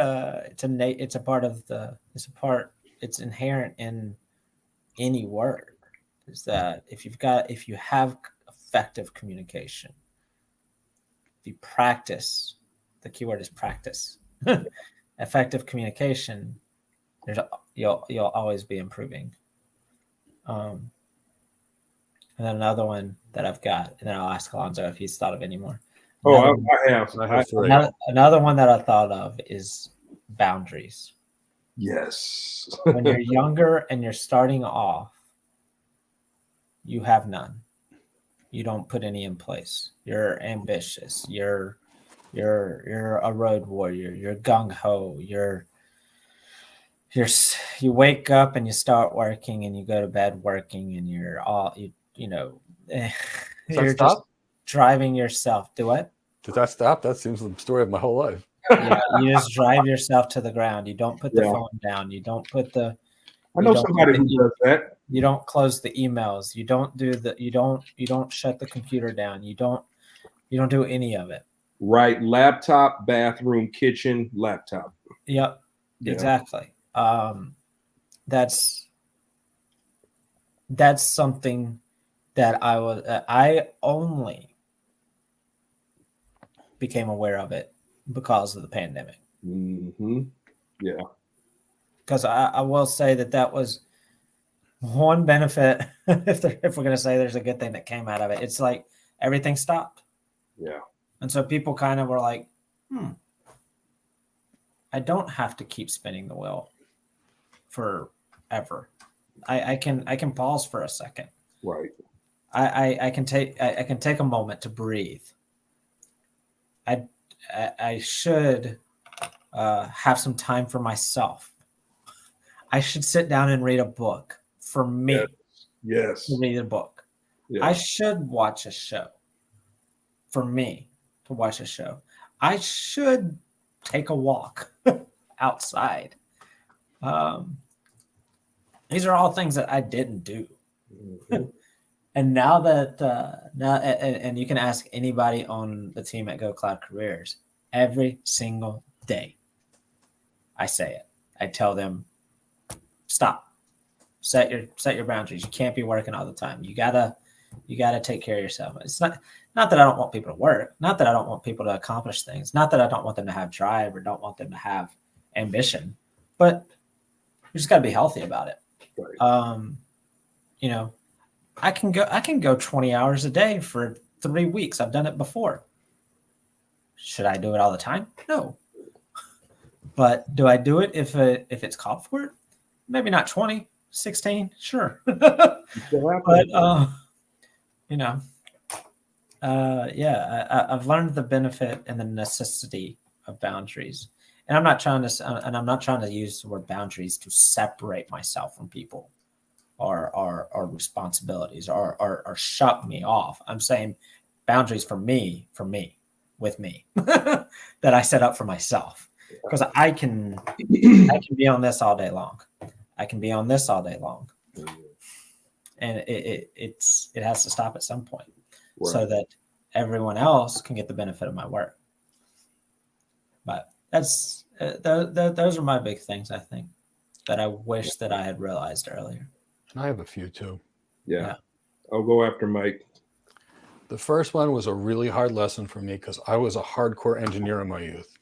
Speaker 1: it's inherent in any word. Is that if you have effective communication, if you practice, the keyword is practice. Effective communication, you'll always be improving. And then another one that I've got, and then I'll ask Alonzo if he's thought of any more.
Speaker 2: I have three.
Speaker 1: Another one that I thought of is boundaries.
Speaker 2: Yes.
Speaker 1: When you're younger and you're starting off, you have none. You don't put any in place. You're ambitious. You're a road warrior. You're gung ho. You wake up and you start working and you go to bed working and you're you're just driving yourself. Do what?
Speaker 3: Does that stop? That seems the story of my whole life.
Speaker 1: Yeah, you just drive yourself to the ground. You don't put the phone down. You don't put the.
Speaker 2: I know somebody who does that.
Speaker 1: You don't close the emails. You don't do you don't shut the computer down. You don't do any of it.
Speaker 2: Right. Laptop, bathroom, kitchen, laptop.
Speaker 1: Yep.
Speaker 2: Yeah.
Speaker 1: Exactly. That's something that I only became aware of it because of the pandemic.
Speaker 2: Mm-hmm. Yeah.
Speaker 1: Because I will say that was one benefit, if we're going to say there's a good thing that came out of it. It's like everything stopped.
Speaker 2: Yeah.
Speaker 1: And so people kind of were like, I don't have to keep spinning the wheel forever. I can pause for a second.
Speaker 2: Right.
Speaker 1: I can take a moment to breathe. I should have some time for myself. I should sit down and read a book for me.
Speaker 2: Yes.
Speaker 1: To read a book.
Speaker 2: Yeah.
Speaker 1: I should watch a show for me to watch a show. I should take a walk outside. These are all things that I didn't do.
Speaker 2: Mm-hmm.
Speaker 1: And now that and you can ask anybody on the team at Go Cloud Careers, every single day I say it. I tell them, stop. Set your boundaries. You can't be working all the time. You gotta take care of yourself. It's not that I don't want people to work, not that I don't want people to accomplish things, not that I don't want them to have drive or don't want them to have ambition, but you just gotta be healthy about it.
Speaker 2: Right.
Speaker 1: You know, I can go 20 hours a day for 3 weeks. I've done it before. Should I do it all the time? No. But do I do it if it's called for it? Maybe not 20, 16, sure. But I've learned the benefit and the necessity of boundaries. And I'm not trying to use the word boundaries to separate myself from people or responsibilities or shut me off. I'm saying boundaries for me, with me, that I set up for myself. Because I can be on this all day long. I can be on this all day long. And it has to stop at some point. Right. So that everyone else can get the benefit of my work. But that's those are my big things, I think, that I wish that I had realized earlier.
Speaker 3: And I have a few too.
Speaker 2: Yeah. I'll go after Mike.
Speaker 3: The first one was a really hard lesson for me because I was a hardcore engineer in my youth.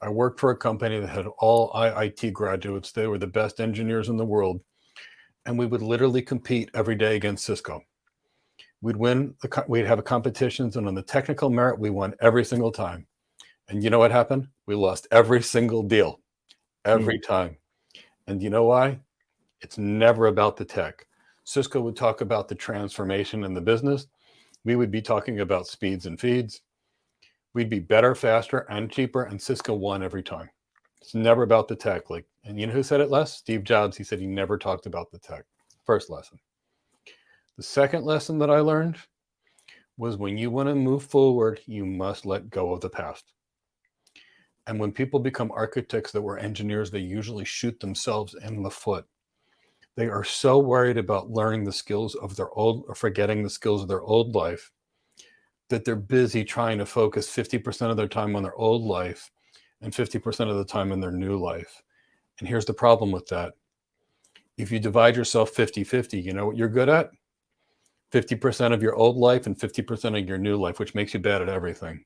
Speaker 3: I worked for a company that had all IIT graduates. They were the best engineers in the world. And we would literally compete every day against Cisco. We'd have competitions, and on the technical merit, we won every single time. And you know what happened? We lost every single deal, every time. And you know why? It's never about the tech. Cisco would talk about the transformation in the business. We would be talking about speeds and feeds. We'd be better, faster, and cheaper, and Cisco won every time. It's never about the tech. And you know who said it less? Steve Jobs. He said he never talked about the tech. First lesson. The second lesson that I learned was when you want to move forward, you must let go of the past. And when people become architects that were engineers, they usually shoot themselves in the foot. They are so worried about learning the skills of their old or forgetting the skills of their old life that they're busy trying to focus 50% of their time on their old life and 50% of the time in their new life. And here's the problem with that. If you divide yourself 50-50, you know what you're good at? 50% of your old life and 50% of your new life, which makes you bad at everything.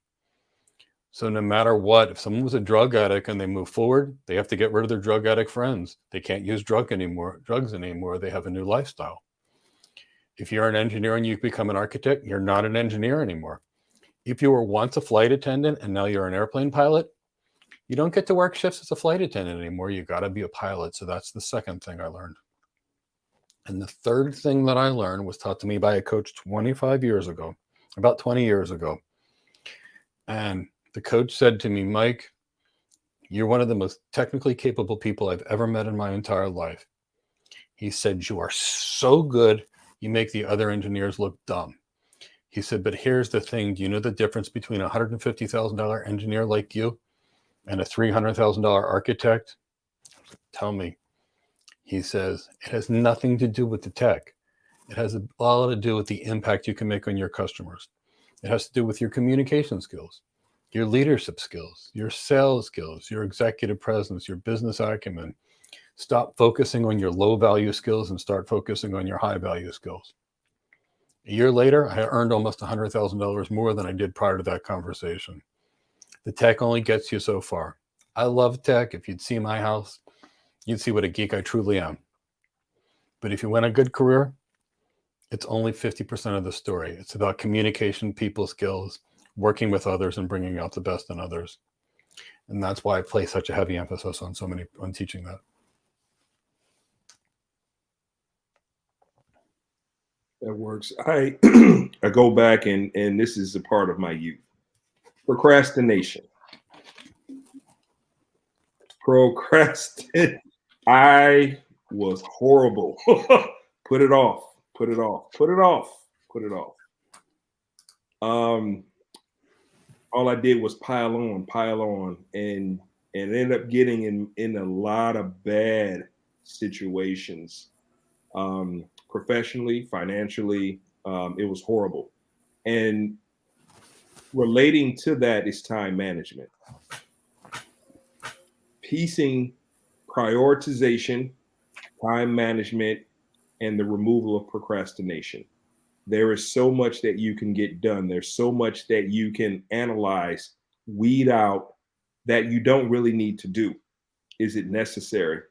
Speaker 3: So no matter what, if someone was a drug addict and they move forward, they have to get rid of their drug addict friends. They can't use drugs anymore. They have a new lifestyle. If you're an engineer and you become an architect, you're not an engineer anymore. If you were once a flight attendant and now you're an airplane pilot, you don't get to work shifts as a flight attendant anymore. You got to be a pilot. So that's the second thing I learned. And the third thing that I learned was taught to me by a coach 25 years ago, about 20 years ago. And the coach said to me, Mike, you're one of the most technically capable people I've ever met in my entire life. He said, you are so good, you make the other engineers look dumb. He said, but here's the thing. Do you know the difference between a $150,000 engineer like you and a $300,000 architect? Tell me. He says, it has nothing to do with the tech. It has all to do with the impact you can make on your customers. It has to do with your communication skills. your leadership skills, your sales skills, your executive presence, your business acumen. Stop focusing on your low value skills and start focusing on your high value skills. A year later, I earned almost $100,000 more than I did prior to that conversation. The tech only gets you so far. I love tech. If you'd see my house, you'd see what a geek I truly am. But if you want a good career, it's only 50% of the story. It's about communication, people skills, working with others, and bringing out the best in others. And that's why I place such a heavy emphasis on teaching that.
Speaker 2: That works. I I go back and this is a part of my youth. Procrastination. I was horrible. Put it off. All I did was pile on, and ended up getting in a lot of bad situations. Professionally, financially, it was horrible. And relating to that is time management. Piecing prioritization, time management, and the removal of procrastination. There is so much that you can get done. There's so much that you can analyze, weed out that you don't really need to do. Is it necessary?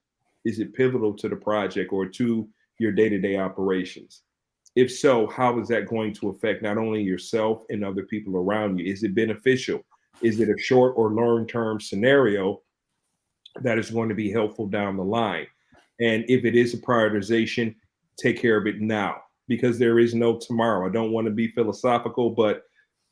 Speaker 2: Is it pivotal to the project or to your day-to-day operations? If so, how is that going to affect not only yourself and other people around you? Is it beneficial? Is it a short or long-term scenario that is going to be helpful down the line? And if it is a prioritization, take care of it now, because there is no tomorrow. I don't want to be philosophical, but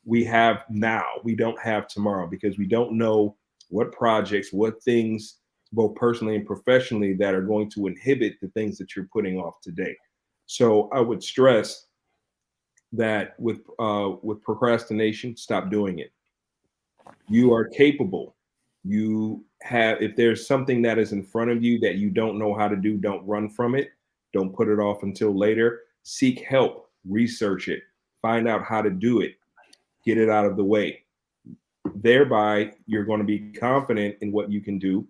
Speaker 2: we have now. We don't have tomorrow, because we don't know what projects, what things, both personally and professionally, that are going to inhibit the things that you're putting off today. So I would stress that with procrastination, stop doing it. You are capable. You have, if there's something that is in front of you that you don't know how to do, don't run from it. Don't put it off until later. Seek help, research it, find out how to do it, get it out of the way. Thereby, you're going to be confident in what you can do.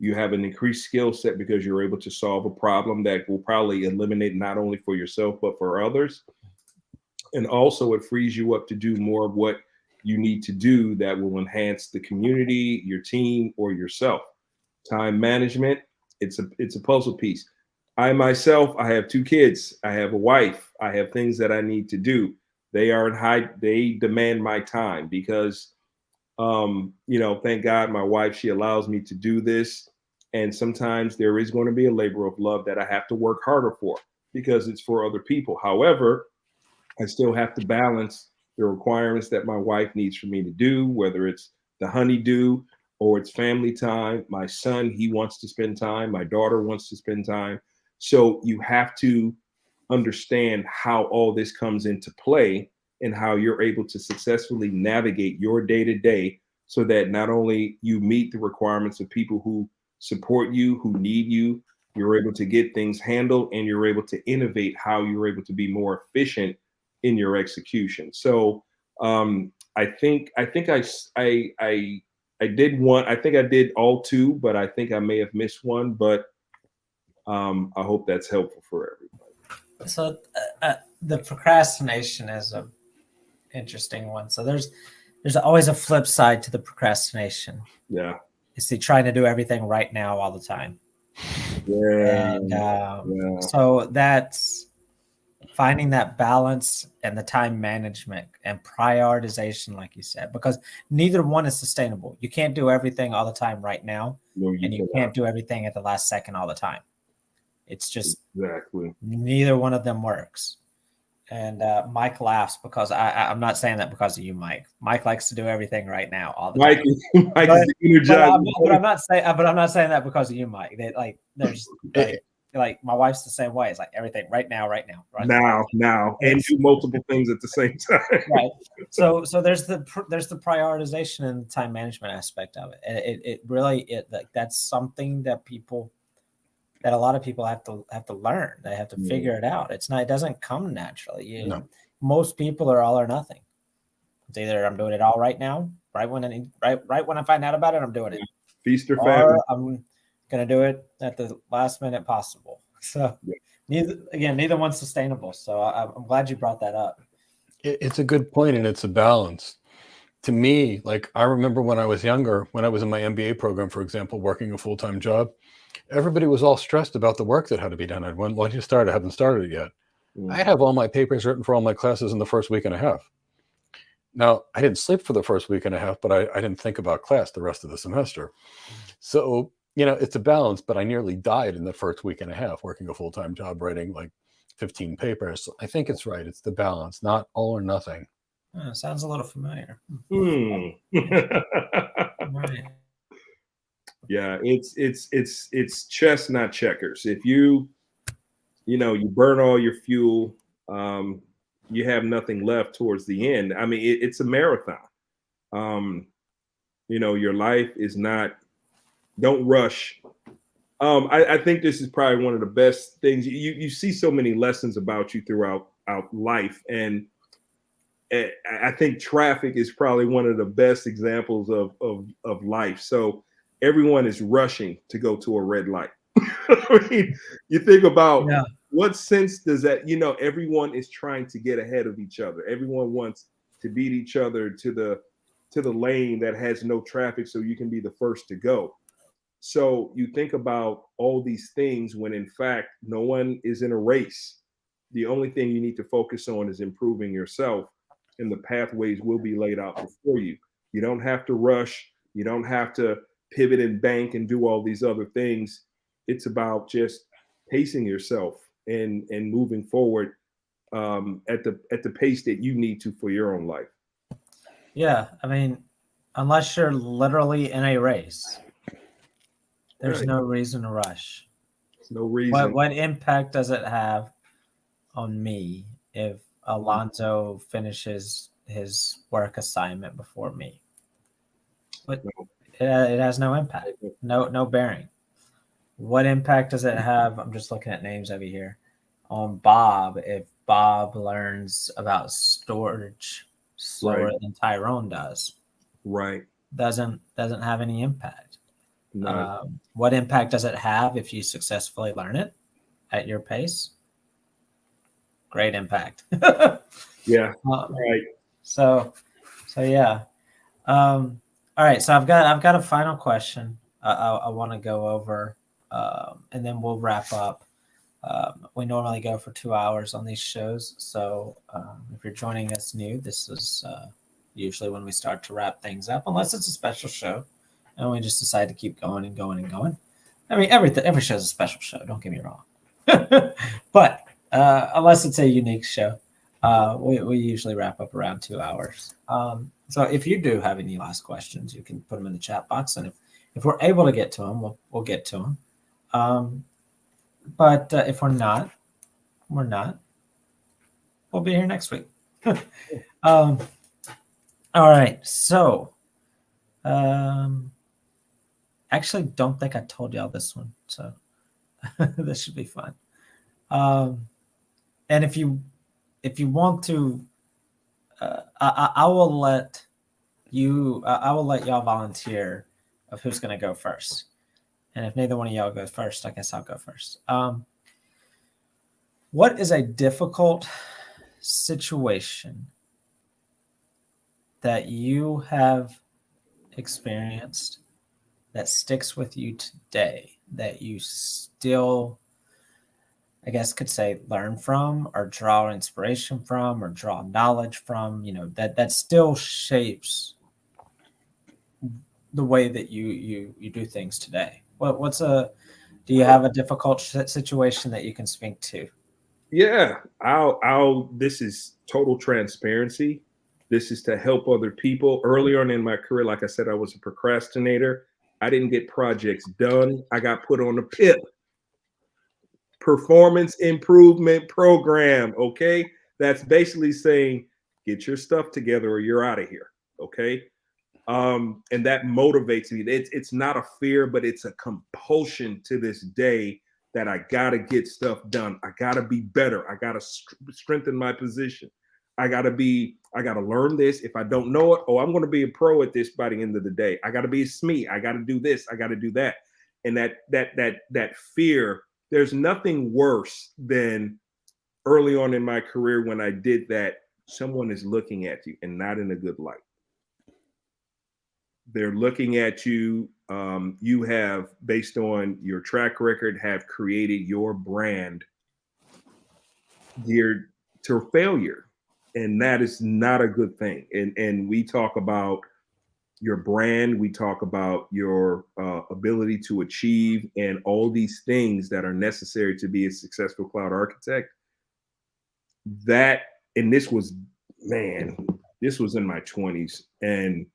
Speaker 2: You have an increased skill set because you're able to solve a problem that will probably eliminate not only for yourself, but for others. And also it frees you up to do more of what you need to do that will enhance the community, your team, or yourself. Time management, it's a puzzle piece. I myself, I have 2 kids. I have a wife. I have things that I need to do. They demand my time because, thank God my wife, she allows me to do this. And sometimes there is going to be a labor of love that I have to work harder for because it's for other people. However, I still have to balance the requirements that my wife needs for me to do, whether it's the honeydew or it's family time. My son, he wants to spend time. My daughter wants to spend time. So you have to understand how all this comes into play and how you're able to successfully navigate your day-to-day so that not only you meet the requirements of people who support you, who need you, you're able to get things handled, and you're able to innovate how you're able to be more efficient in your execution. So I think I did one. I think I did all 2, but I think I may have missed one. But I hope that's helpful for everybody.
Speaker 1: So the procrastination is a interesting one. So there's always a flip side to the procrastination.
Speaker 2: Yeah.
Speaker 1: Is he trying to do everything right now all the time?
Speaker 2: Yeah.
Speaker 1: And so that's finding that balance and the time management and prioritization, like you said, because neither one is sustainable. You can't do everything all the time right now, and you can't do everything at the last second all the time. It's just
Speaker 2: exactly
Speaker 1: neither one of them works. And Mike laughs because I'm not saying that because of you, Mike. Mike likes to do everything right now all the time.
Speaker 2: Mike is energized.
Speaker 1: But I'm not saying that because of you, Mike. There's like my wife's the same way. It's like everything right now, right
Speaker 2: now, and do multiple things at the same time.
Speaker 1: Right. So there's the prioritization and time management aspect of it. And it really that's something that a lot of people have to learn. They have to figure it out. It doesn't come naturally. Most people are all or nothing. It's either I'm doing it all right now, right when I find out about it, I'm doing it,
Speaker 2: Feast or famine.
Speaker 1: or I'm gonna do it at the last minute possible. So neither one's sustainable. So I'm glad you brought that up.
Speaker 3: It's a good point, and it's a balance. To me, like I remember when I was younger, when I was in my MBA program, for example, working a full-time job, everybody was all stressed about the work that had to be done. When you start, I haven't started it yet. I have all my papers written for all my classes in the first week and a half. Now, I didn't sleep for the first week and a half, but I didn't think about class the rest of the semester. So, it's a balance, but I nearly died in the first week and a half working a full-time job, writing like 15 papers. So I think it's right. It's the balance, not all or nothing.
Speaker 1: Sounds a little familiar. Right.
Speaker 2: Yeah, it's chess, not checkers. If you burn all your fuel, you have nothing left towards the end. I mean, it's a marathon. Your life is not. Don't rush. I think this is probably one of the best things. You see so many lessons about you throughout life, and I think traffic is probably one of the best examples of life. So everyone is rushing to go to a red light. I mean, you think about what sense does that, everyone is trying to get ahead of each other. Everyone wants to beat each other to the lane that has no traffic so you can be the first to go. So you think about all these things when in fact, no one is in a race. The only thing you need to focus on is improving yourself, and the pathways will be laid out before you. You don't have to rush. You don't have to pivot and bank and do all these other things. It's about just pacing yourself and moving forward at the pace that you need to for your own life.
Speaker 1: Yeah, I mean, unless you're literally in a race, there's
Speaker 2: Right.
Speaker 1: no reason to rush.
Speaker 2: There's no reason.
Speaker 1: What impact does it have on me if Alonzo finishes his work assignment before me? But it has no impact, no bearing. What impact does it have? I'm just looking at names over here on Bob. If Bob learns about storage slower than Tyrone does,
Speaker 2: Right.
Speaker 1: doesn't have any impact.
Speaker 2: No.
Speaker 1: What impact does it have if you successfully learn it at your pace? Great impact.
Speaker 2: Yeah. Right.
Speaker 1: So yeah. All right. So I've got a final question I want to go over, and then we'll wrap up. We normally go for 2 hours on these shows. So if you're joining us new, this is usually when we start to wrap things up, unless it's a special show and we just decide to keep going and going and going. I mean, every show is a special show. Don't get me wrong. But unless it's a unique show, we usually wrap up around 2 hours. So if you do have any last questions, you can put them in the chat box. And if we're able to get to them, we'll get to them. But if we're not, we'll be here next week. All right. So actually don't think I told y'all this one. So this should be fun. And if you want to, I will let y'all volunteer of who's going to go first. And if neither one of y'all goes first, I guess I'll go first. What is a difficult situation that you have experienced that sticks with you today, that you still, I guess, could say learn from or draw inspiration from or draw knowledge from, that still shapes the way that you do things today? Do you have a difficult situation that you can speak to?
Speaker 2: Yeah, this is total transparency. This is to help other people. Early on in my career, like I said, I was a procrastinator. I didn't get projects done. I got put on a PIP, performance improvement program. Okay. That's basically saying, get your stuff together or you're out of here. Okay. And that motivates me. It's not a fear, but it's a compulsion to this day that I gotta get stuff done. I gotta be better. I gotta strengthen my position. I got to learn this. If I don't know it, oh, I'm going to be a pro at this by the end of the day. I got to be a SME. I got to do this. I got to do that. And that fear, there's nothing worse than early on in my career when I did that, someone is looking at you and not in a good light. They're looking at you. You have, based on your track record, have created your brand geared to failure. And that is not a good thing. And we talk about your brand, we talk about your ability to achieve and all these things that are necessary to be a successful cloud architect. That, and this was in my 20s, and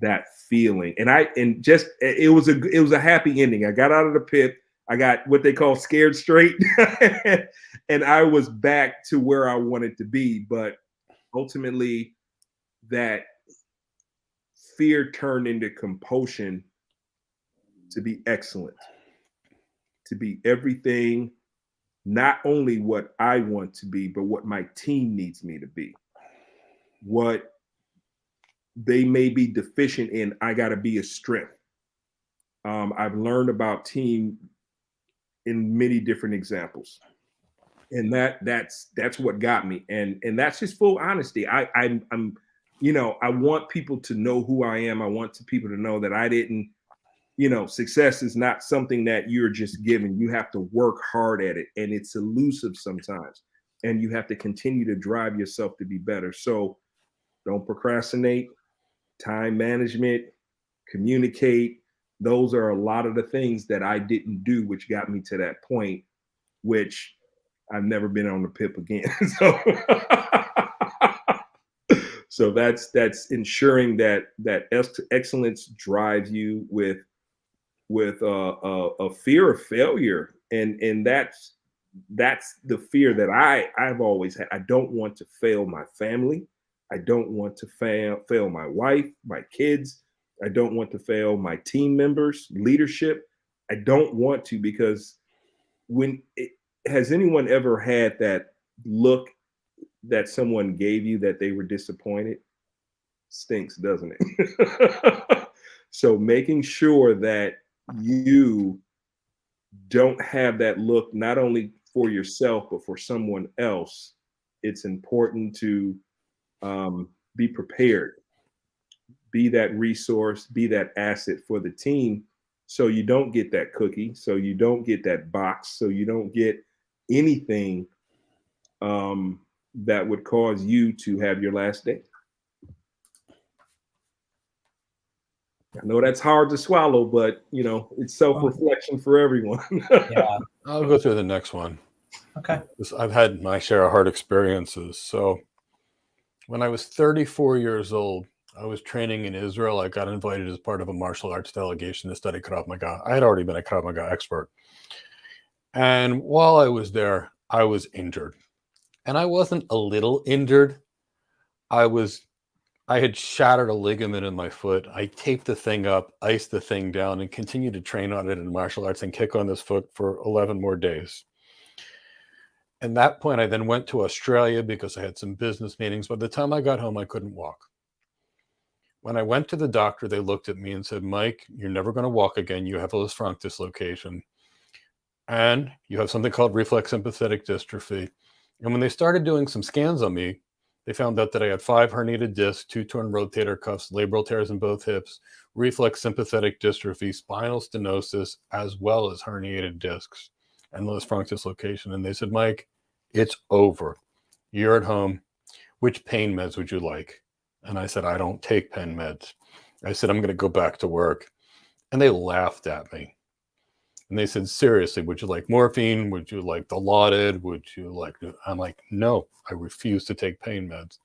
Speaker 2: that feeling, it was a happy ending. I got out of the pit. I got what they call scared straight, and I was back to where I wanted to be. But ultimately, that fear turned into compulsion to be excellent, to be everything, not only what I want to be, but what my team needs me to be. What they may be deficient in, I got to be a strength. I've learned about team in many different examples, and that's what got me. And that's just full honesty. I'm I want people to know who I am. I want people to know that I didn't. Success is not something that you're just given. You have to work hard at it, and it's elusive sometimes. And you have to continue to drive yourself to be better. So don't procrastinate. Time management, communicate. Those are a lot of the things that I didn't do, which got me to that point, which I've never been on the PIP again. So that's ensuring that excellence drives you with a fear of failure, and that's the fear that I've always had. I don't want to fail my family. I don't want to fail my wife, my kids. I don't want to fail my team members, leadership. I don't want to, because has anyone ever had that look that someone gave you that they were disappointed? Stinks, doesn't it? So making sure that you don't have that look, not only for yourself, but for someone else. It's important to be prepared, be that resource, be that asset for the team, so you don't get that cookie, so you don't get that box, so you don't get anything that would cause you to have your last day. I know that's hard to swallow, but it's self-reflection for everyone.
Speaker 1: Yeah.
Speaker 3: I'll go through the next one.
Speaker 1: Okay.
Speaker 3: I've had my share of hard experiences. So when I was 34 years old, I was training in Israel. I got invited as part of a martial arts delegation to study Krav Maga. I had already been a Krav Maga expert. And while I was there, I was injured. And I wasn't a little injured. I had shattered a ligament in my foot. I taped the thing up, iced the thing down, and continued to train on it in martial arts and kick on this foot for 11 more days. At that point, I then went to Australia because I had some business meetings. By the time I got home, I couldn't walk. When I went to the doctor, they looked at me and said, "Mike, you're never going to walk again. You have a Lisfranc dislocation. And you have something called reflex sympathetic dystrophy." And when they started doing some scans on me, they found out that I had 5 herniated discs, 2 torn rotator cuffs, labral tears in both hips, reflex sympathetic dystrophy, spinal stenosis, as well as herniated discs and Lisfranc dislocation. And they said, "Mike, it's over. You're at home. Which pain meds would you like?" And I said, "I don't take pain meds." I said, "I'm going to go back to work." And they laughed at me. And they said, "Seriously, would you like morphine? Would you like Dilaudid? Would you like..." I'm like, "No, I refuse to take pain meds."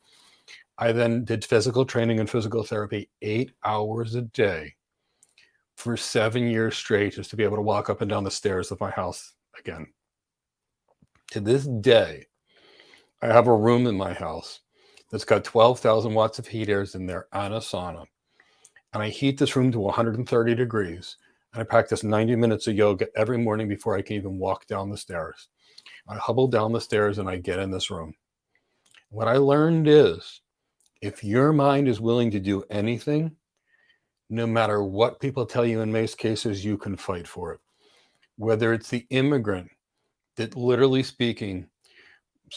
Speaker 3: I then did physical training and physical therapy 8 hours a day for 7 years straight, just to be able to walk up and down the stairs of my house again. To this day, I have a room in my house that's got 12,000 watts of heat airs in there and a sauna. And I heat this room to 130 degrees. And I practice 90 minutes of yoga every morning before I can even walk down the stairs. I hobble down the stairs and I get in this room. What I learned is if your mind is willing to do anything, no matter what people tell you, in most cases, you can fight for it. Whether it's the immigrant that, literally speaking,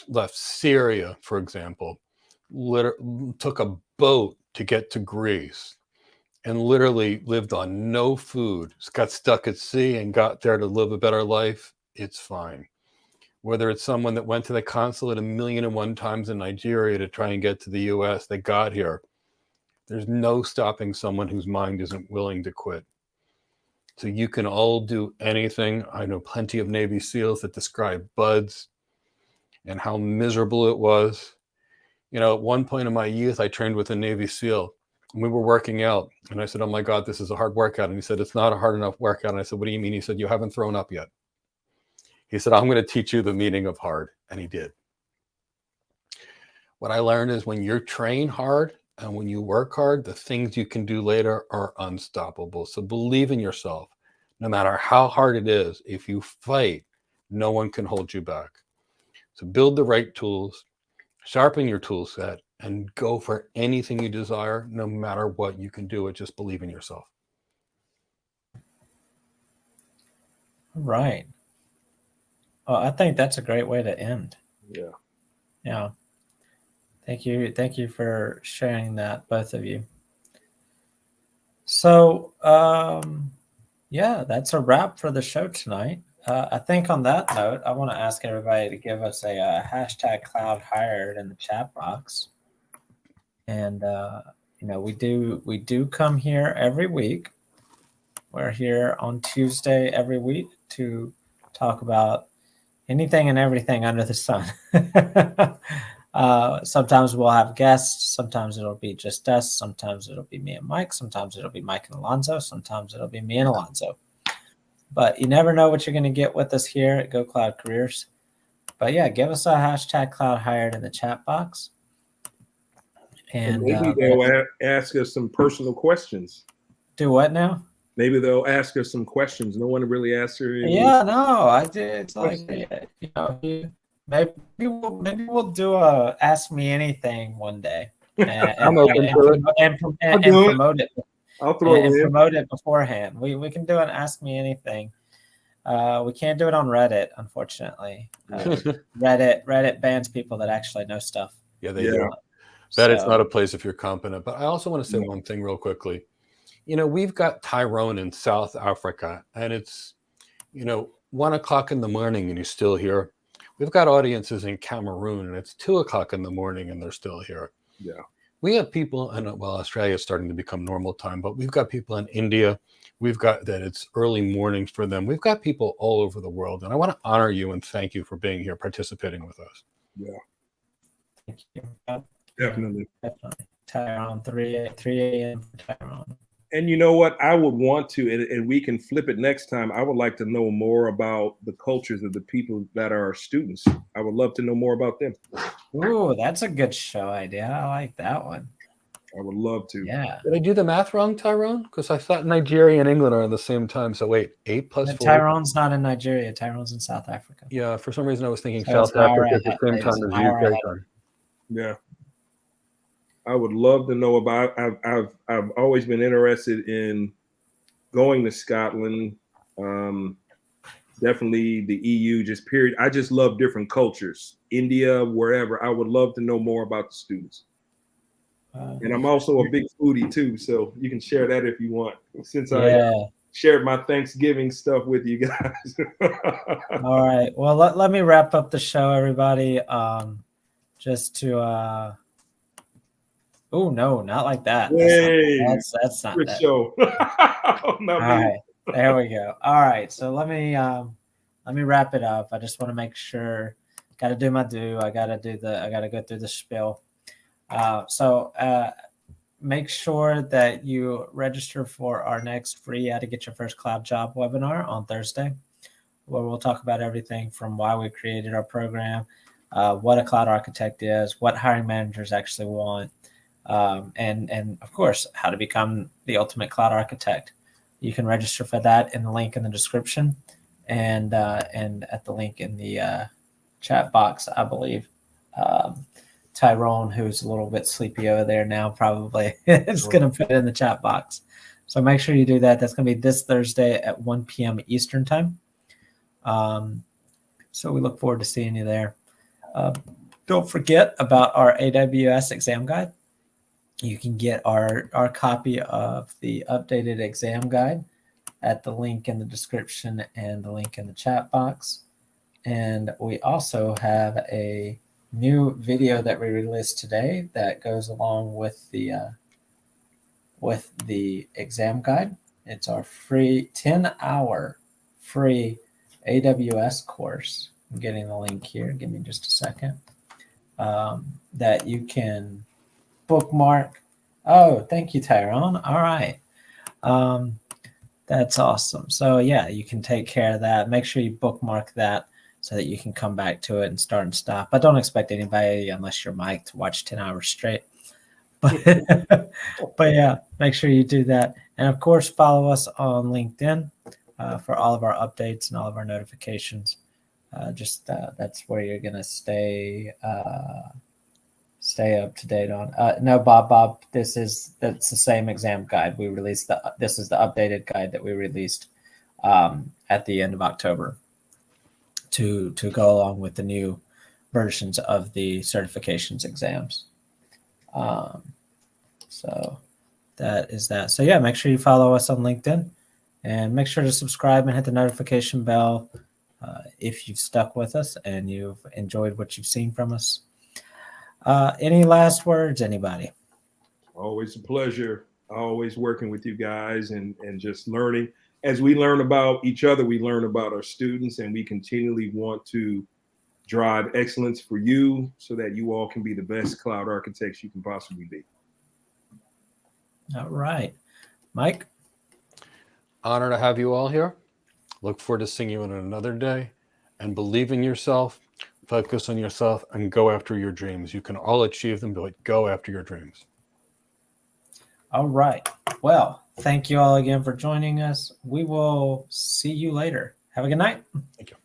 Speaker 3: left Syria, for example, took a boat to get to Greece and literally lived on no food, got stuck at sea and got there to live a better life, it's fine. Whether it's someone that went to the consulate 1,000,001 times in Nigeria to try and get to the US, that got here, there's no stopping someone whose mind isn't willing to quit. So you can all do anything. I know plenty of Navy SEALs that describe buds and how miserable it was. You know, at one point in my youth, I trained with a Navy SEAL. And we were working out. And I said, oh my God, this is a hard workout. And he said, it's not a hard enough workout. And I said, what do you mean? He said, you haven't thrown up yet. He said, I'm going to teach you the meaning of hard. And he did. What I learned is when you're trained hard and when you work hard, the things you can do later are unstoppable. So believe in yourself. No matter how hard it is, if you fight, no one can hold you back. So build the right tools, sharpen your tool set, and go for anything you desire. No matter what, you can do it. Just believe in yourself.
Speaker 1: Right. Well, I think that's a great way to end.
Speaker 2: Yeah.
Speaker 1: Yeah. Thank you. Thank you for sharing that, both of you. So, yeah, that's a wrap for the show tonight. I think on that note, I want to ask everybody to give us a hashtag cloud hired in the chat box. And, you know, we do come here every week. We're here on Tuesday every week to talk about anything and everything under the sun. Sometimes we'll have guests. Sometimes it'll be just us. Sometimes it'll be me and Mike. Sometimes it'll be Mike and Alonzo. Sometimes it'll be me and Alonzo. But you never know what you're going to get with us here at Go Cloud Careers. But yeah, give us a hashtag cloud hired in the chat box.
Speaker 2: And maybe they'll ask us some personal questions.
Speaker 1: Do what now?
Speaker 2: Maybe they'll ask us some questions. No one really asked her any.
Speaker 1: Yeah, no, I did. It's like, you know, maybe we'll do a Ask Me Anything one day, and promote it.
Speaker 2: I'll throw it in.
Speaker 1: Promote it beforehand. We can do an Ask Me Anything. We can't do it on Reddit, unfortunately. Reddit bans people that actually know stuff.
Speaker 3: Yeah, they do. It's not a place if you're competent. But I also want to say one thing real quickly. You know, we've got Tyrone in South Africa, and it's, you know, 1 o'clock in the morning and he's still here. We've got audiences in Cameroon, and it's 2 o'clock in the morning and they're still here.
Speaker 2: Yeah.
Speaker 3: We have people, and well, Australia is starting to become normal time, but we've got people in India. We've got that it's early mornings for them. We've got people all over the world, and I want to honor you and thank you for being here, participating with us.
Speaker 2: Yeah.
Speaker 1: Thank you.
Speaker 2: Definitely.
Speaker 1: Tyrone, 3 a.m. for Tyrone.
Speaker 2: And you know what? I would want to, and we can flip it next time. I would like to know more about the cultures of the people that are our students. I would love to know more about them.
Speaker 1: Ooh, that's a good show idea. I like that one.
Speaker 2: I would love to.
Speaker 1: Yeah.
Speaker 3: Did I do the math wrong, Tyrone? Because I thought Nigeria and England are at the same time. So wait, 8 plus 4.
Speaker 1: Tyrone's not in Nigeria. Tyrone's in South Africa.
Speaker 3: Yeah, for some reason I was thinking South Africa at the same time as UK time.
Speaker 2: Yeah. I would love to know about. I've always been interested in going to Scotland. Definitely the EU. Just period. I just love different cultures. India, wherever. I would love to know more about the students. And I'm also a big foodie too, so you can share that if you want. Since I shared my Thanksgiving stuff with you guys.
Speaker 1: All right. Well, let me wrap up the show, everybody. Just to. Oh no, not like that. That's not that.
Speaker 2: Show.
Speaker 1: All right, there we go. All right, so let me wrap it up. I just want to make sure. Got to do my due. I got to go through the spiel. So make sure that you register for our next free How to Get Your First Cloud Job webinar on Thursday, where we'll talk about everything from why we created our program, what a cloud architect is, what hiring managers actually want. And of course, how to become the ultimate cloud architect. You can register for that in the link in the description and at the link in the chat box, I believe, Tyrone, who's a little bit sleepy over there now, probably is going to put it in the chat box. So make sure you do that. That's going to be this Thursday at 1 p.m. Eastern time. So we look forward to seeing you there. Don't forget about our AWS exam guide. You can get our copy of the updated exam guide at the link in the description and the link in the chat box. And we also have a new video that we released today that goes along with the exam guide. It's our free 10-hour free AWS course. I'm getting the link here. Give me just a second. That you can bookmark. Oh, thank you, Tyrone. All right. That's awesome. So yeah, you can take care of that. Make sure you bookmark that so that you can come back to it and start and stop. But don't expect anybody, unless you're Mike, to watch 10 hours straight. But yeah, make sure you do that. And of course, follow us on LinkedIn for all of our updates and all of our notifications. That's where you're going to stay up to date on. No, Bob, that's the same exam guide we released. This is the updated guide that we released at the end of October to go along with the new versions of the certifications exams. So that is that. So yeah, make sure you follow us on LinkedIn and make sure to subscribe and hit the notification bell if you've stuck with us and you've enjoyed what you've seen from us. Any last words, anybody?
Speaker 2: Always a pleasure. Always working with you guys and just learning. As we learn about each other, we learn about our students, and we continually want to drive excellence for you so that you all can be the best cloud architects you can possibly be.
Speaker 1: All right. Mike?
Speaker 3: Honor to have you all here. Look forward to seeing you in another day. And believe in yourself, focus on yourself, and go after your dreams. You can all achieve them, but go after your dreams.
Speaker 1: All right. Well, thank you all again for joining us. We will see you later. Have a good night.
Speaker 3: Thank you.